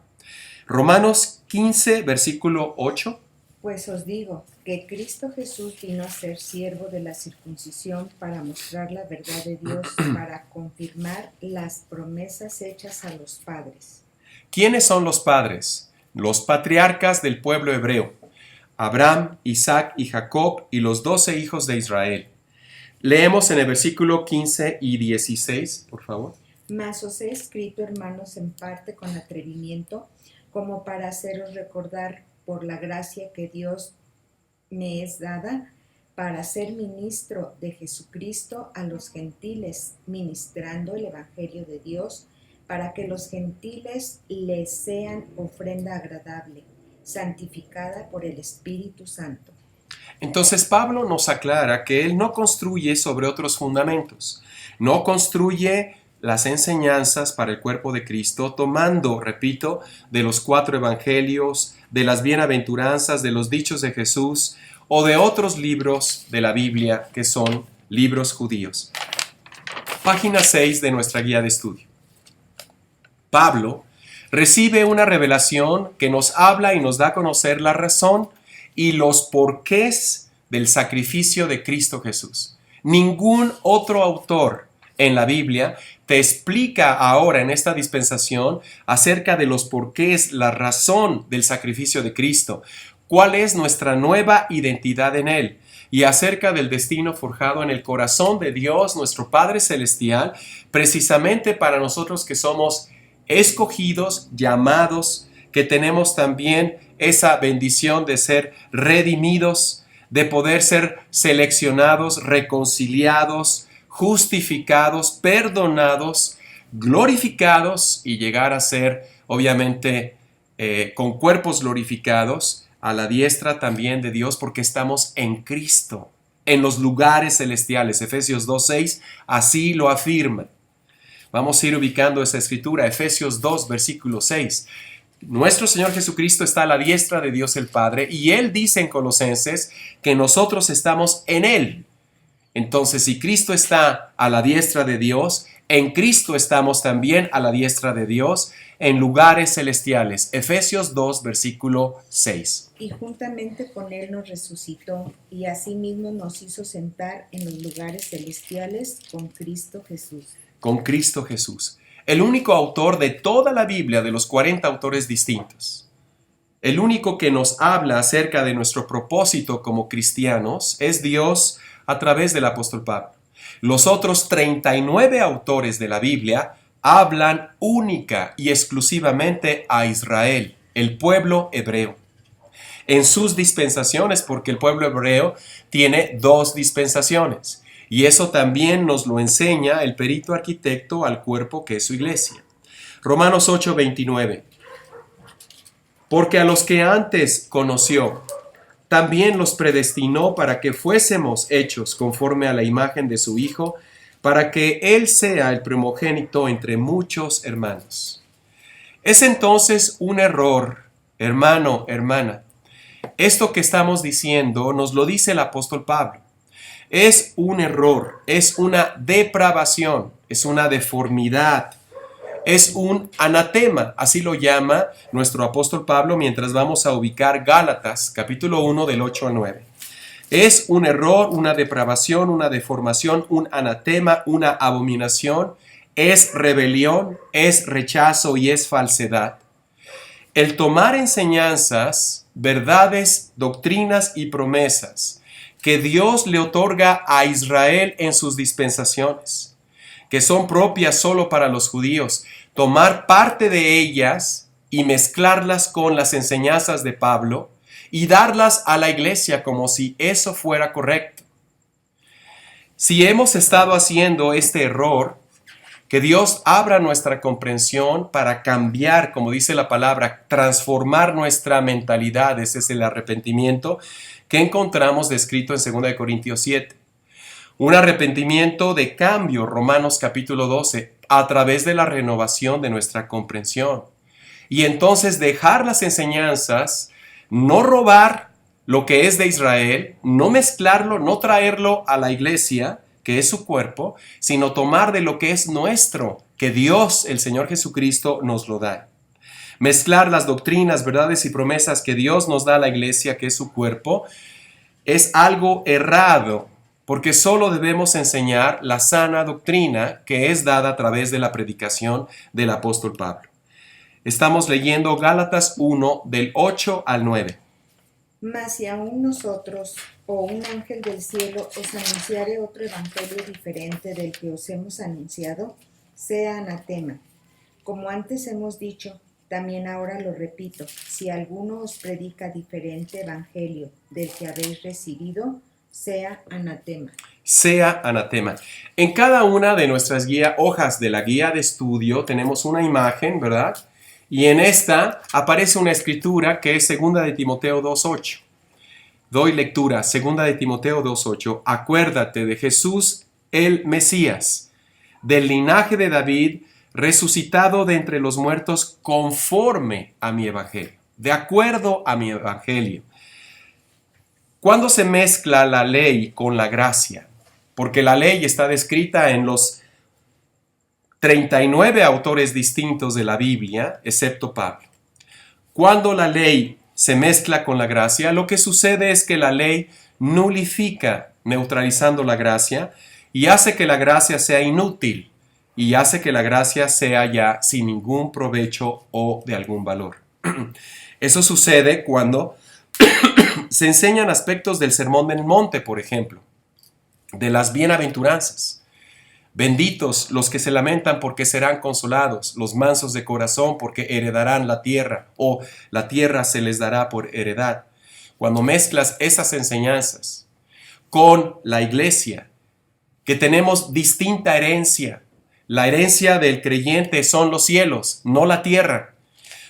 Romanos 15, versículo 8. Pues os digo que Cristo Jesús vino a ser siervo de la circuncisión para mostrar la verdad de Dios, para confirmar las promesas hechas a los padres. ¿Quiénes son los padres? Los patriarcas del pueblo hebreo: Abraham, Isaac y Jacob, y los 12 hijos de Israel. Leemos en el versículo 15 y 16, por favor. Mas os he escrito, hermanos, en parte con atrevimiento, como para haceros recordar por la gracia que Dios me es dada, para ser ministro de Jesucristo a los gentiles, ministrando el Evangelio de Dios, para que los gentiles les sean ofrenda agradable, santificada por el Espíritu Santo. Entonces Pablo nos aclara que él no construye sobre otros fundamentos, no construye las enseñanzas para el cuerpo de Cristo tomando, repito, de los 4 evangelios, de las bienaventuranzas, de los dichos de Jesús o de otros libros de la Biblia que son libros judíos. Página 6 de nuestra guía de estudio. Pablo recibe una revelación que nos habla y nos da a conocer la razón y los porqués del sacrificio de Cristo Jesús. Ningún otro autor en la Biblia te explica ahora en esta dispensación acerca de los porqués, la razón del sacrificio de Cristo, cuál es nuestra nueva identidad en Él y acerca del destino forjado en el corazón de Dios, nuestro Padre Celestial, precisamente para nosotros que somos escogidos, llamados, que tenemos también esa bendición de ser redimidos, de poder ser seleccionados, reconciliados, justificados, perdonados, glorificados y llegar a ser, obviamente, con cuerpos glorificados a la diestra también de Dios porque estamos en Cristo, en los lugares celestiales. Efesios 2:6 así lo afirma. Vamos a ir ubicando esa escritura, Efesios 2, versículo 6. Nuestro Señor Jesucristo está a la diestra de Dios el Padre y Él dice en Colosenses que nosotros estamos en Él. Entonces, si Cristo está a la diestra de Dios, en Cristo estamos también a la diestra de Dios en lugares celestiales. Efesios 2, versículo 6. Y juntamente con Él nos resucitó y asimismo nos hizo sentar en los lugares celestiales con Cristo Jesús. Con Cristo Jesús. El único autor de toda la Biblia, de los 40 autores distintos. El único que nos habla acerca de nuestro propósito como cristianos es Dios a través del apóstol Pablo. Los otros 39 autores de la Biblia hablan única y exclusivamente a Israel, el pueblo hebreo. En sus dispensaciones, porque el pueblo hebreo tiene 2 dispensaciones. Y eso también nos lo enseña el perito arquitecto al cuerpo que es su iglesia. Romanos 8:29. Porque a los que antes conoció, también los predestinó para que fuésemos hechos conforme a la imagen de su Hijo, para que Él sea el primogénito entre muchos hermanos. Es entonces un error hermano, hermana, esto que estamos diciendo nos lo dice el apóstol Pablo. Es un error, es una depravación, es una deformidad, es un anatema, así lo llama nuestro apóstol Pablo mientras vamos a ubicar Gálatas, capítulo 1 del 8 al 9. Es un error, una depravación, una deformación, un anatema, una abominación, es rebelión, es rechazo y es falsedad. El tomar enseñanzas, verdades, doctrinas y promesas que Dios le otorga a Israel en sus dispensaciones, que son propias solo para los judíos, tomar parte de ellas y mezclarlas con las enseñanzas de Pablo y darlas a la iglesia como si eso fuera correcto. Si hemos estado haciendo este error, que Dios abra nuestra comprensión para cambiar, como dice la palabra, transformar nuestra mentalidad. Ese es el arrepentimiento que encontramos descrito en 2 Corintios 7. Un arrepentimiento de cambio, Romanos capítulo 12, a través de la renovación de nuestra comprensión. Y entonces dejar las enseñanzas, no robar lo que es de Israel, no mezclarlo, no traerlo a la iglesia, que es su cuerpo, sino tomar de lo que es nuestro, que Dios, el Señor Jesucristo, nos lo da. Mezclar las doctrinas, verdades y promesas que Dios nos da a la iglesia, que es su cuerpo, es algo errado, porque solo debemos enseñar la sana doctrina que es dada a través de la predicación del apóstol Pablo. Estamos leyendo Gálatas 1 del 8 al 9. Mas si aún nosotros o un ángel del cielo os anunciare otro evangelio diferente del que os hemos anunciado, sea anatema. Como antes hemos dicho, también ahora lo repito, si alguno os predica diferente evangelio del que habéis recibido, sea anatema. Sea anatema. En cada una de nuestras hojas de la guía de estudio tenemos una imagen, ¿verdad? Y en esta aparece una escritura que es 2 de Timoteo 2:8. Doy lectura, 2 de Timoteo 2:8. Acuérdate de Jesús el Mesías, del linaje de David, resucitado de entre los muertos conforme a mi evangelio, de acuerdo a mi evangelio. ¿Cuándo se mezcla la ley con la gracia? Porque la ley está descrita en los 39 autores distintos de la Biblia, excepto Pablo. Cuando la ley se mezcla con la gracia, lo que sucede es que la ley nulifica, neutralizando la gracia, y hace que la gracia sea inútil, y hace que la gracia sea ya sin ningún provecho o de algún valor. Eso sucede cuando se enseñan aspectos del Sermón del Monte, por ejemplo, de las bienaventuranzas. Benditos los que se lamentan porque serán consolados, los mansos de corazón porque heredarán la tierra, o la tierra se les dará por heredad. Cuando mezclas esas enseñanzas con la iglesia, que tenemos distinta herencia, la herencia del creyente son los cielos, no la tierra.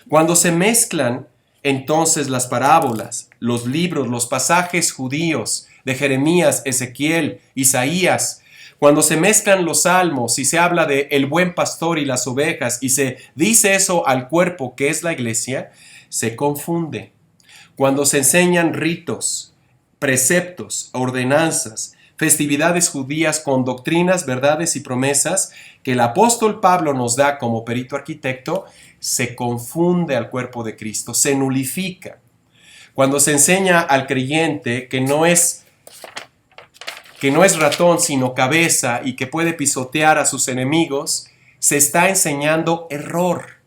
Cuando se mezclan entonces las parábolas, los libros, los pasajes judíos de Jeremías, Ezequiel, Isaías, cuando se mezclan los salmos y se habla de el buen pastor y las ovejas y se dice eso al cuerpo que es la iglesia, se confunde. Cuando se enseñan ritos, preceptos, ordenanzas, festividades judías con doctrinas, verdades y promesas que el apóstol Pablo nos da como perito arquitecto, se confunde al cuerpo de Cristo, se nulifica. Cuando se enseña al creyente que no es ratón sino cabeza y que puede pisotear a sus enemigos, se está enseñando error.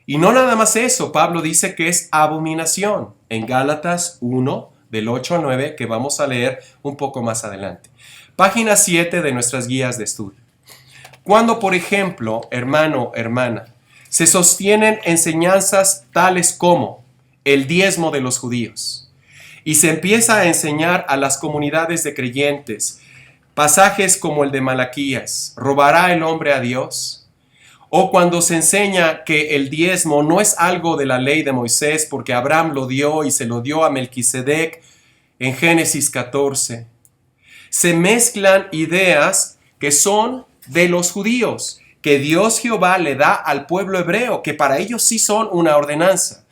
Y no nada más eso, Pablo dice que es abominación en Gálatas 1, del 8 al 9, que vamos a leer un poco más adelante. Página 7 de nuestras guías de estudio. Cuando, por ejemplo, hermano, hermana, se sostienen enseñanzas tales como el diezmo de los judíos, y se empieza a enseñar a las comunidades de creyentes pasajes como el de Malaquías, ¿robará el hombre a Dios? O cuando se enseña que el diezmo no es algo de la ley de Moisés porque Abraham lo dio y se lo dio a Melquisedec en Génesis 14. Se mezclan ideas que son de los judíos, que Dios Jehová le da al pueblo hebreo, que para ellos sí son una ordenanza.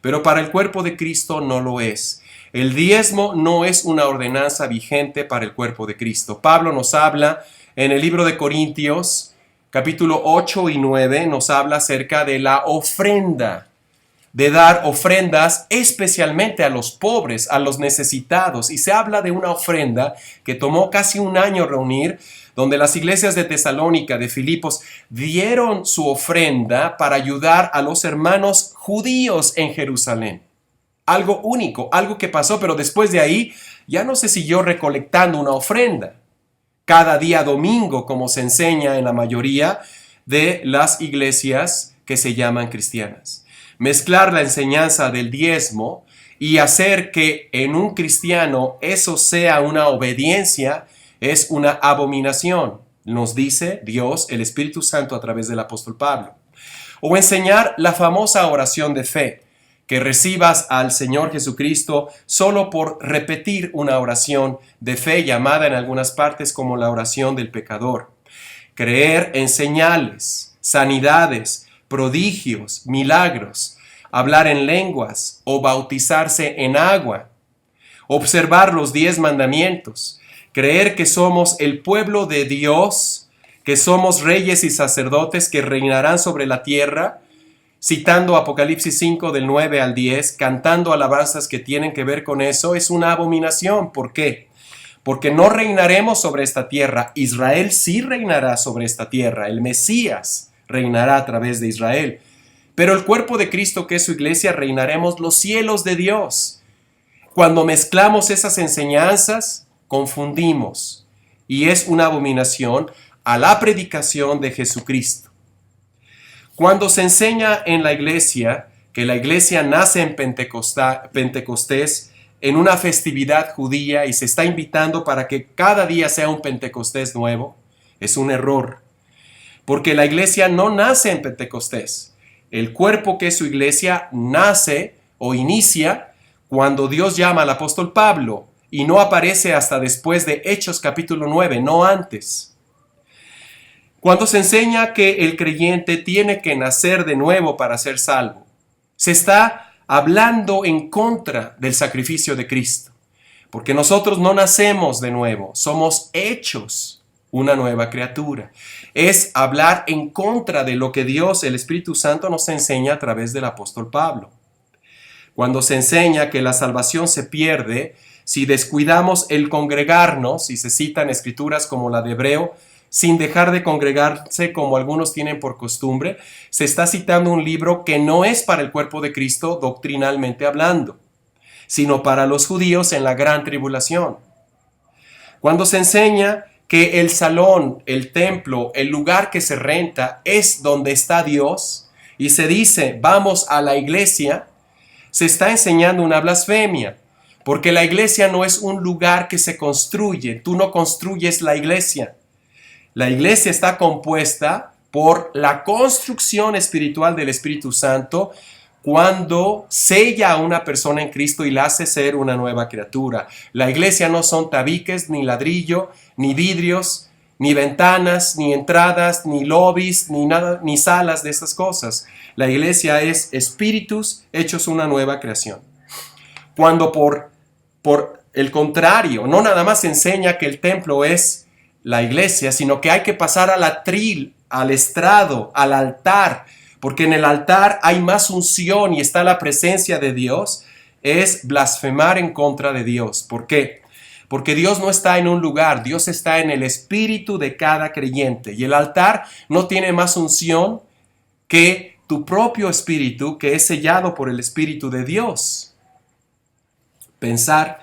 pero para el cuerpo de Cristo no lo es. El diezmo no es una ordenanza vigente para el cuerpo de Cristo. Pablo nos habla en el libro de Corintios, capítulo 8 y 9, nos habla acerca de la ofrenda, de dar ofrendas especialmente a los pobres, a los necesitados. Y se habla de una ofrenda que tomó casi un año reunir, donde las iglesias de Tesalónica, de Filipos, dieron su ofrenda para ayudar a los hermanos judíos en Jerusalén. Algo único, algo que pasó, pero después de ahí ya no se siguió recolectando una ofrenda. Cada día domingo, como se enseña en la mayoría de las iglesias que se llaman cristianas. Mezclar la enseñanza del diezmo y hacer que en un cristiano eso sea una obediencia es una abominación, nos dice Dios, el Espíritu Santo a través del apóstol Pablo. O enseñar la famosa oración de fe, que recibas al Señor Jesucristo solo por repetir una oración de fe llamada en algunas partes como la oración del pecador. Creer en señales, sanidades, prodigios, milagros, hablar en lenguas o bautizarse en agua, observar los 10 mandamientos, creer que somos el pueblo de Dios, que somos reyes y sacerdotes que reinarán sobre la tierra, citando Apocalipsis 5 del 9 al 10, cantando alabanzas que tienen que ver con eso, es una abominación. ¿Por qué? Porque no reinaremos sobre esta tierra. Israel sí reinará sobre esta tierra. El Mesías reinará a través de Israel. Pero el cuerpo de Cristo, que es su iglesia, reinaremos los cielos de Dios. Cuando mezclamos esas enseñanzas, confundimos. Y es una abominación a la predicación de Jesucristo. Cuando se enseña en la iglesia que la iglesia nace en Pentecostés, en una festividad judía, y se está invitando para que cada día sea un Pentecostés nuevo, es un error. Porque la iglesia no nace en Pentecostés. El cuerpo, que es su iglesia, nace o inicia cuando Dios llama al apóstol Pablo y no aparece hasta después de Hechos capítulo 9, no antes. Cuando se enseña que el creyente tiene que nacer de nuevo para ser salvo, se está hablando en contra del sacrificio de Cristo, porque nosotros no nacemos de nuevo, somos hechos una nueva criatura. Es hablar en contra de lo que Dios, el Espíritu Santo, nos enseña a través del apóstol Pablo. Cuando se enseña que la salvación se pierde si descuidamos el congregarnos, y se citan escrituras como la de Hebreo, sin dejar de congregarse como algunos tienen por costumbre, se está citando un libro que no es para el cuerpo de Cristo doctrinalmente hablando, sino para los judíos en la gran tribulación. Cuando se enseña que el salón, el templo, el lugar que se renta es donde está Dios, y se dice vamos a la iglesia, se está enseñando una blasfemia, porque la iglesia no es un lugar que se construye, tú no construyes la iglesia. La iglesia está compuesta por la construcción espiritual del Espíritu Santo cuando sella a una persona en Cristo y la hace ser una nueva criatura. La iglesia no son tabiques, ni ladrillo, ni vidrios, ni ventanas, ni entradas, ni lobbies, ni nada, ni salas de esas cosas. La iglesia es espíritus hechos una nueva creación. Cuando por el contrario, no nada más enseña que el templo es la iglesia, sino que hay que pasar al atril, al estrado, al altar, porque en el altar hay más unción y está la presencia de Dios, es blasfemar en contra de Dios. ¿Por qué? Porque Dios no está en un lugar, Dios está en el espíritu de cada creyente, y el altar no tiene más unción que tu propio espíritu, que es sellado por el Espíritu de Dios. Pensar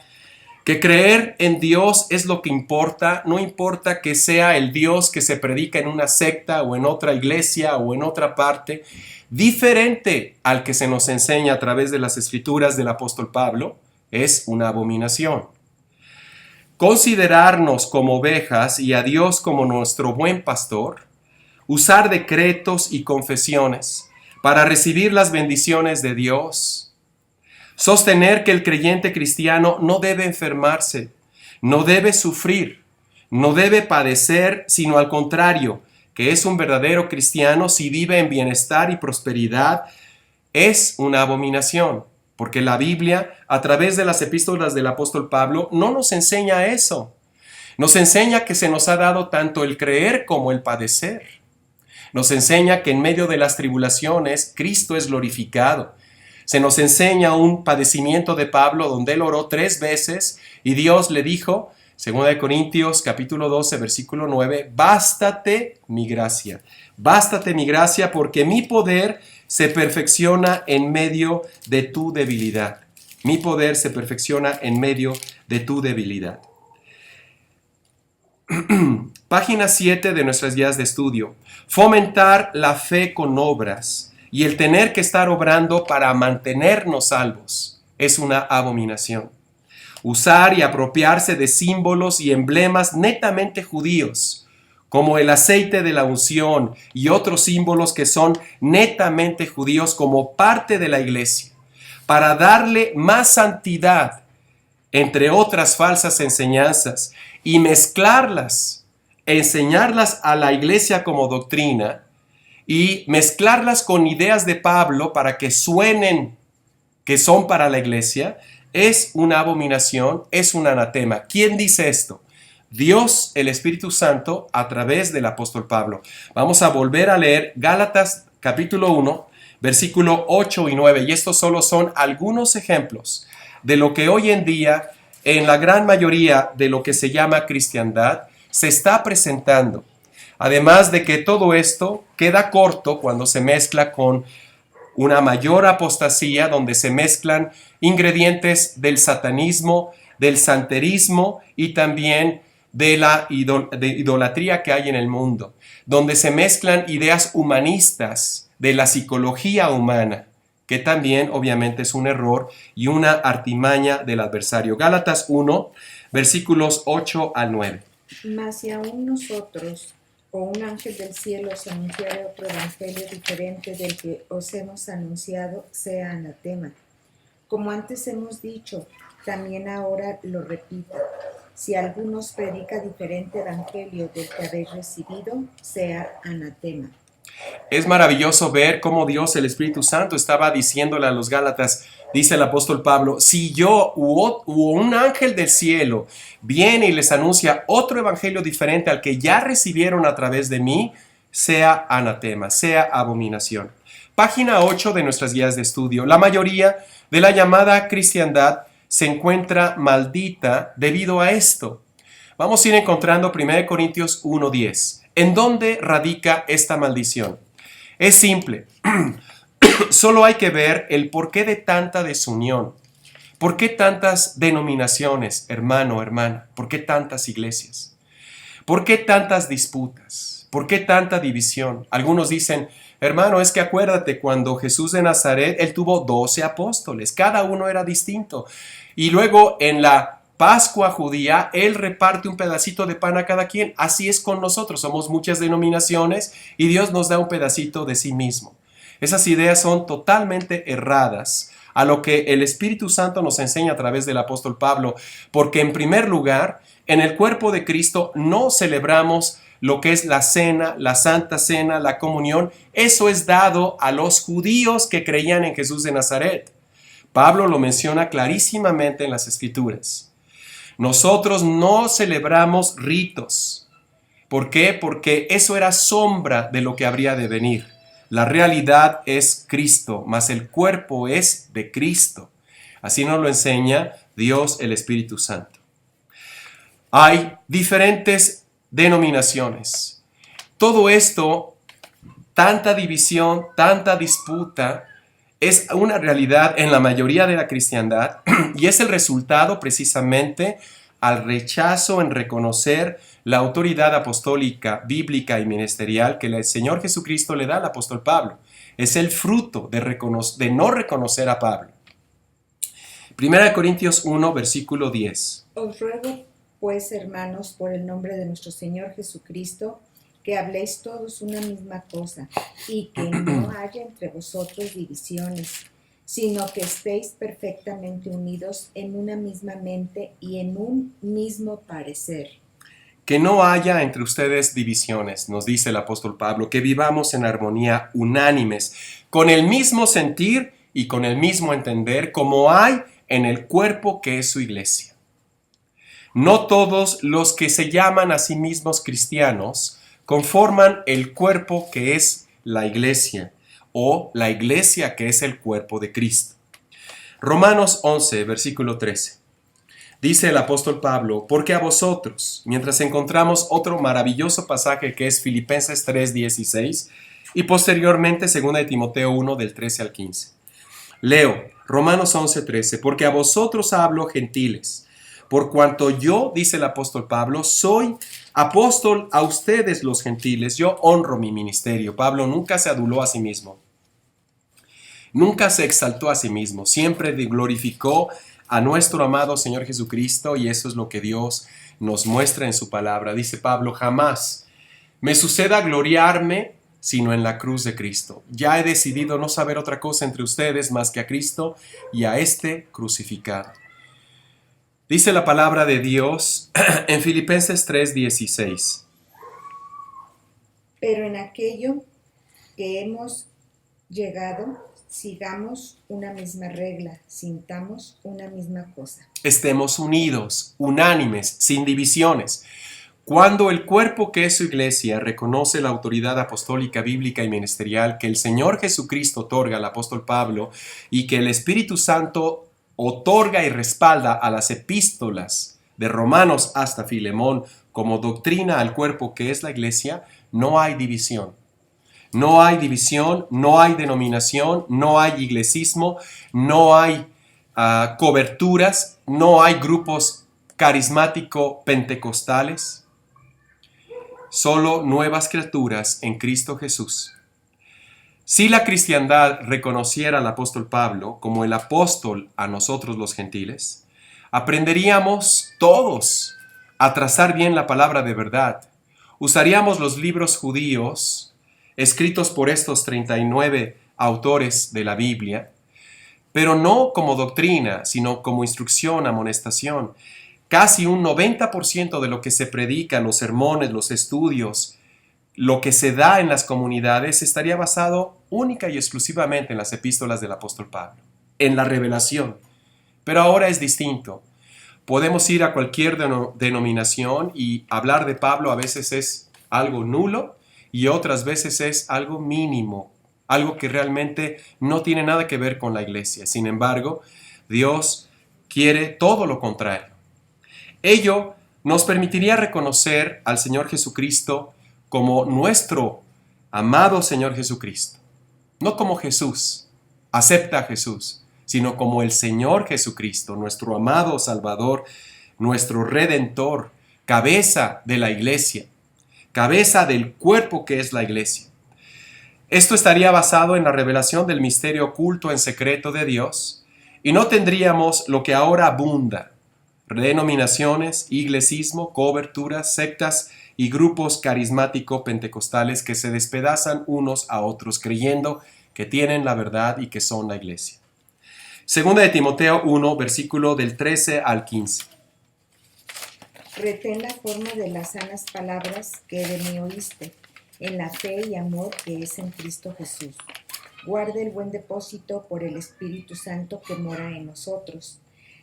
que creer en Dios es lo que importa, no importa que sea el Dios que se predica en una secta o en otra iglesia o en otra parte, diferente al que se nos enseña a través de las escrituras del apóstol Pablo, es una abominación. Considerarnos como ovejas y a Dios como nuestro buen pastor, usar decretos y confesiones para recibir las bendiciones de Dios, sostener que el creyente cristiano no debe enfermarse, no debe sufrir, no debe padecer, sino al contrario, que es un verdadero cristiano si vive en bienestar y prosperidad, es una abominación. porque la Biblia, a través de las epístolas del apóstol Pablo, no nos enseña eso. Nos enseña que se nos ha dado tanto el creer como el padecer. Nos enseña que en medio de las tribulaciones, Cristo es glorificado. Se nos enseña un padecimiento de Pablo donde él oró 3 veces y Dios le dijo, 2 Corintios capítulo 12, versículo 9, bástate mi gracia porque mi poder se perfecciona en medio de tu debilidad. Mi poder se perfecciona en medio de tu debilidad. Página 7 de nuestras guías de estudio. Fomentar la fe con obras y el tener que estar obrando para mantenernos salvos es una abominación. Usar y apropiarse de símbolos y emblemas netamente judíos, como el aceite de la unción y otros símbolos que son netamente judíos como parte de la iglesia, para darle más santidad, entre otras falsas enseñanzas, y mezclarlas, enseñarlas a la iglesia como doctrina y mezclarlas con ideas de Pablo para que suenen que son para la iglesia, es una abominación, es un anatema. ¿Quién dice esto? Dios, el Espíritu Santo, a través del apóstol Pablo. Vamos a volver a leer Gálatas capítulo 1, versículo 8 y 9, y estos solo son algunos ejemplos de lo que hoy en día, en la gran mayoría de lo que se llama cristiandad, se está presentando. Además de que todo esto queda corto cuando se mezcla con una mayor apostasía, donde se mezclan ingredientes del satanismo, del santerismo y también de la idolatría que hay en el mundo, donde se mezclan ideas humanistas de la psicología humana, que también obviamente es un error y una artimaña del adversario. Gálatas 1, versículos 8 al 9. Mas si aún nosotros o un ángel del cielo os anunciare otro evangelio diferente del que os hemos anunciado, sea anatema. Como antes hemos dicho, también ahora lo repito. Si alguno os predica diferente evangelio del que habéis recibido, sea anatema. Es maravilloso ver cómo Dios, el Espíritu Santo, estaba diciéndole a los Gálatas, dice el apóstol Pablo, si yo u un ángel del cielo viene y les anuncia otro evangelio diferente al que ya recibieron a través de mí, sea anatema, sea abominación. Página 8 de nuestras guías de estudio. La mayoría de la llamada cristiandad se encuentra maldita debido a esto. Vamos a ir encontrando 1 Corintios 1:10. ¿En dónde radica esta maldición? Es simple. Solo hay que ver el porqué de tanta desunión. ¿Por qué tantas denominaciones, hermano, hermana? ¿Por qué tantas iglesias? ¿Por qué tantas disputas? ¿Por qué tanta división? Algunos dicen, hermano, es que acuérdate, cuando Jesús de Nazaret, él tuvo 12 apóstoles, cada uno era distinto. Y luego en la Pascua judía, él reparte un pedacito de pan a cada quien. Así es con nosotros, somos muchas denominaciones y Dios nos da un pedacito de sí mismo. Esas ideas son totalmente erradas a lo que el Espíritu Santo nos enseña a través del apóstol Pablo, porque en primer lugar, en el cuerpo de Cristo no celebramos lo que es la cena, la santa cena, la comunión. Eso es dado a los judíos que creían en Jesús de Nazaret. Pablo lo menciona clarísimamente en las Escrituras. Nosotros no celebramos ritos. ¿Por qué? Porque eso era sombra de lo que habría de venir. La realidad es Cristo, mas el cuerpo es de Cristo. Así nos lo enseña Dios, el Espíritu Santo. Hay diferentes denominaciones. Todo esto, tanta división, tanta disputa, es una realidad en la mayoría de la cristiandad y es el resultado precisamente al rechazo en reconocer la autoridad apostólica, bíblica y ministerial que el Señor Jesucristo le da al apóstol Pablo. Es el fruto de no reconocer a Pablo. 1 Corintios 1, versículo 10. Os ruego, pues, hermanos, por el nombre de nuestro Señor Jesucristo, que habléis todos una misma cosa, y que no haya entre vosotros divisiones, sino que estéis perfectamente unidos en una misma mente y en un mismo parecer. Que no haya entre ustedes divisiones, nos dice el apóstol Pablo, que vivamos en armonía, unánimes, con el mismo sentir y con el mismo entender como hay en el cuerpo que es su iglesia. No todos los que se llaman a sí mismos cristianos conforman el cuerpo que es la iglesia o la iglesia que es el cuerpo de Cristo. Romanos 11, versículo 13. Dice el apóstol Pablo, porque a vosotros, mientras encontramos otro maravilloso pasaje que es Filipenses 3, 16 y posteriormente 2 de Timoteo 1 del 13 al 15. Leo, Romanos 11, 13, porque a vosotros hablo gentiles, por cuanto yo, dice el apóstol Pablo, soy apóstol a ustedes los gentiles, yo honro mi ministerio. Pablo nunca se aduló a sí mismo, nunca se exaltó a sí mismo, siempre glorificó a nuestro amado Señor Jesucristo y eso es lo que Dios nos muestra en su palabra. Dice Pablo, jamás me suceda gloriarme sino en la cruz de Cristo. Ya he decidido no saber otra cosa entre ustedes más que a Cristo y a este crucificado. Dice la palabra de Dios en Filipenses 3:16. Pero en aquello que hemos llegado, sigamos una misma regla, sintamos una misma cosa. Estemos unidos, unánimes, sin divisiones. Cuando el cuerpo que es su iglesia reconoce la autoridad apostólica, bíblica y ministerial que el Señor Jesucristo otorga al apóstol Pablo y que el Espíritu Santo otorga y respalda a las epístolas de Romanos hasta Filemón como doctrina al cuerpo que es la iglesia, no hay división. No hay división, no hay denominación, no hay iglesismo, no hay coberturas, no hay grupos carismático-pentecostales, solo nuevas criaturas en Cristo Jesús. Si la cristiandad reconociera al apóstol Pablo como el apóstol a nosotros los gentiles, aprenderíamos todos a trazar bien la palabra de verdad. Usaríamos los libros judíos escritos por estos 39 autores de la Biblia, pero no como doctrina, sino como instrucción, amonestación. Casi un 90% de lo que se predica, los sermones, los estudios, lo que se da en las comunidades estaría basado única y exclusivamente en las epístolas del apóstol Pablo, en la revelación. Pero ahora es distinto. Podemos ir a cualquier denominación y hablar de Pablo a veces es algo nulo y otras veces es algo mínimo, algo que realmente no tiene nada que ver con la iglesia. Sin embargo, Dios quiere todo lo contrario. Ello nos permitiría reconocer al Señor Jesucristo como nuestro amado Señor Jesucristo. No como Jesús, acepta a Jesús, sino como el Señor Jesucristo, nuestro amado Salvador, nuestro Redentor, cabeza de la iglesia, cabeza del cuerpo que es la iglesia. Esto estaría basado en la revelación del misterio oculto en secreto de Dios y no tendríamos lo que ahora abunda: denominaciones, iglesismo, coberturas, sectas y grupos carismático-pentecostales que se despedazan unos a otros creyendo que tienen la verdad y que son la iglesia. Segunda de Timoteo 1, versículo del 13 al 15. Retén la forma de las sanas palabras que de mí oíste, en la fe y amor que es en Cristo Jesús. Guarda el buen depósito por el Espíritu Santo que mora en nosotros.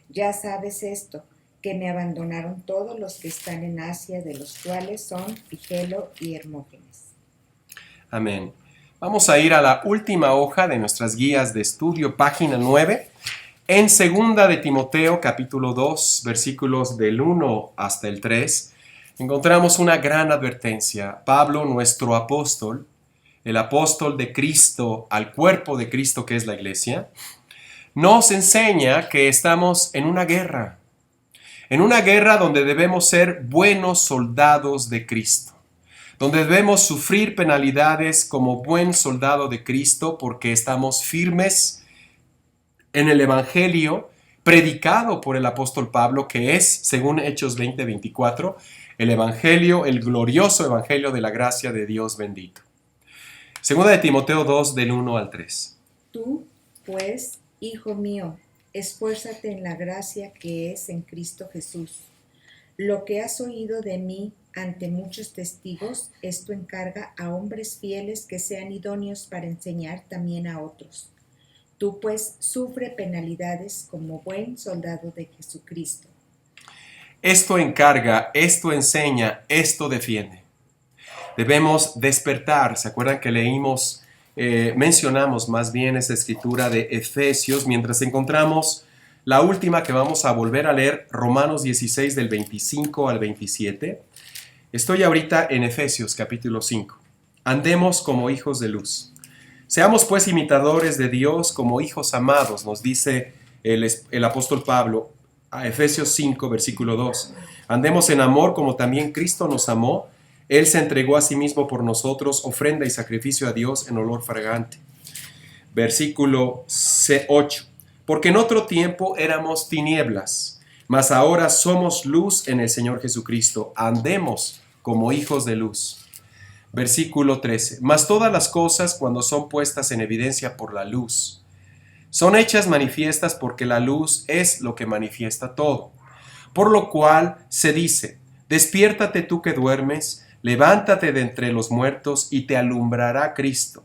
Ya sabes esto, que me abandonaron todos los que están en Asia, de los cuales son Figelo y Hermógenes. Amén. Vamos a ir a la última hoja de nuestras guías de estudio, página 9, en segunda de Timoteo, capítulo 2, versículos del 1 hasta el 3, encontramos una gran advertencia. Pablo, nuestro apóstol, el apóstol de Cristo al cuerpo de Cristo que es la iglesia, nos enseña que estamos en una guerra donde debemos ser buenos soldados de Cristo, donde debemos sufrir penalidades como buen soldado de Cristo porque estamos firmes en el Evangelio predicado por el apóstol Pablo, que es, según Hechos 20:24, el Evangelio, el glorioso Evangelio de la gracia de Dios bendito. Segunda de Timoteo 2, del 1 al 3. Tú, pues, hijo mío, esfuérzate en la gracia que es en Cristo Jesús. Lo que has oído de mí ante muchos testigos, esto encarga a hombres fieles que sean idóneos para enseñar también a otros. Tú pues sufre penalidades como buen soldado de Jesucristo. Esto encarga, esto enseña, esto defiende. Debemos despertar. ¿Se acuerdan que mencionamos más bien esa escritura de Efesios, mientras encontramos la última que vamos a volver a leer, Romanos 16 del 25 al 27? Estoy ahorita en Efesios capítulo 5. Andemos como hijos de luz. Seamos pues imitadores de Dios como hijos amados, nos dice el apóstol Pablo a Efesios 5, versículo 2. Andemos en amor como también Cristo nos amó. Él se entregó a sí mismo por nosotros, ofrenda y sacrificio a Dios en olor fragante. Versículo 8. Porque en otro tiempo éramos tinieblas, mas ahora somos luz en el Señor Jesucristo. Andemos como hijos de luz. Versículo 13. Mas todas las cosas, cuando son puestas en evidencia por la luz, son hechas manifiestas porque la luz es lo que manifiesta todo. Por lo cual se dice, despiértate tú que duermes, levántate de entre los muertos y te alumbrará Cristo.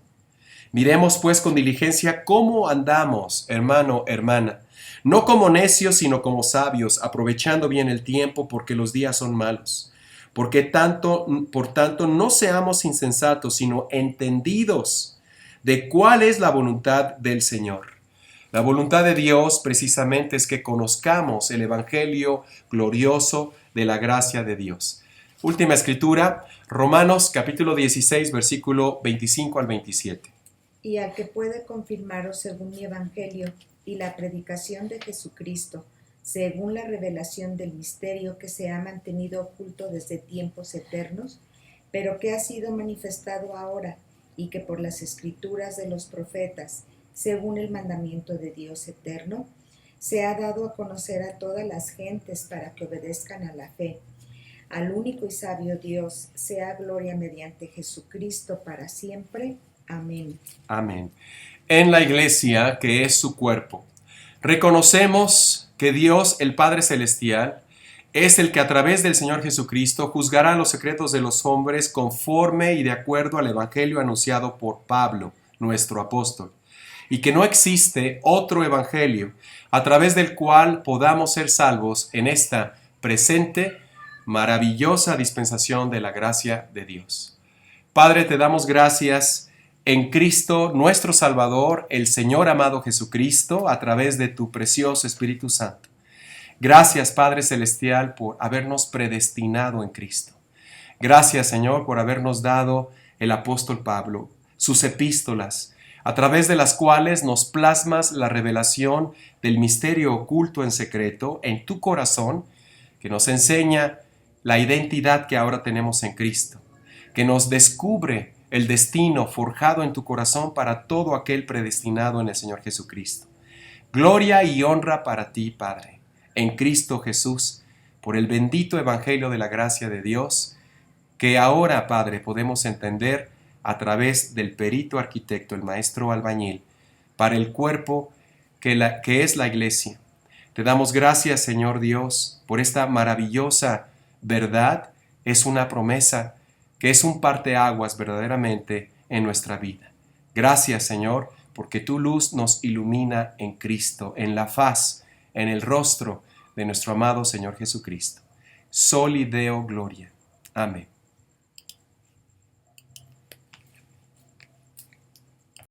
Miremos pues con diligencia cómo andamos, hermano, hermana, no como necios, sino como sabios, aprovechando bien el tiempo porque los días son malos. Por tanto, no seamos insensatos, sino entendidos de cuál es la voluntad del Señor. La voluntad de Dios precisamente es que conozcamos el Evangelio glorioso de la gracia de Dios. Última escritura, Romanos capítulo 16, versículo 25 al 27. Y al que puede confirmaros según mi Evangelio y la predicación de Jesucristo, según la revelación del misterio que se ha mantenido oculto desde tiempos eternos, pero que ha sido manifestado ahora, y que por las escrituras de los profetas, según el mandamiento de Dios eterno, se ha dado a conocer a todas las gentes para que obedezcan a la fe. Al único y sabio Dios sea gloria mediante Jesucristo para siempre. Amén. Amén. En la iglesia, que es su cuerpo, reconocemos que Dios, el Padre Celestial, es el que a través del Señor Jesucristo juzgará los secretos de los hombres conforme y de acuerdo al Evangelio anunciado por Pablo, nuestro apóstol, y que no existe otro Evangelio a través del cual podamos ser salvos en esta presente, maravillosa dispensación de la gracia de Dios. Padre, te damos gracias en Cristo, nuestro Salvador, el Señor amado Jesucristo, a través de tu precioso Espíritu Santo. Gracias, Padre Celestial, por habernos predestinado en Cristo. Gracias, Señor, por habernos dado el apóstol Pablo, sus epístolas, a través de las cuales nos plasmas la revelación del misterio oculto en secreto en tu corazón, que nos enseña la identidad que ahora tenemos en Cristo, que nos descubre el destino forjado en tu corazón para todo aquel predestinado en el Señor Jesucristo. Gloria y honra para ti, Padre, en Cristo Jesús, por el bendito Evangelio de la gracia de Dios, que ahora, Padre, podemos entender a través del perito arquitecto, el maestro albañil, para el cuerpo que es la iglesia. Te damos gracias, Señor Dios, por esta maravillosa verdad. Es una promesa que es un parteaguas verdaderamente en nuestra vida. Gracias, Señor, porque tu luz nos ilumina en Cristo, en la faz, en el rostro de nuestro amado Señor Jesucristo. Soli Deo Gloria. Amén.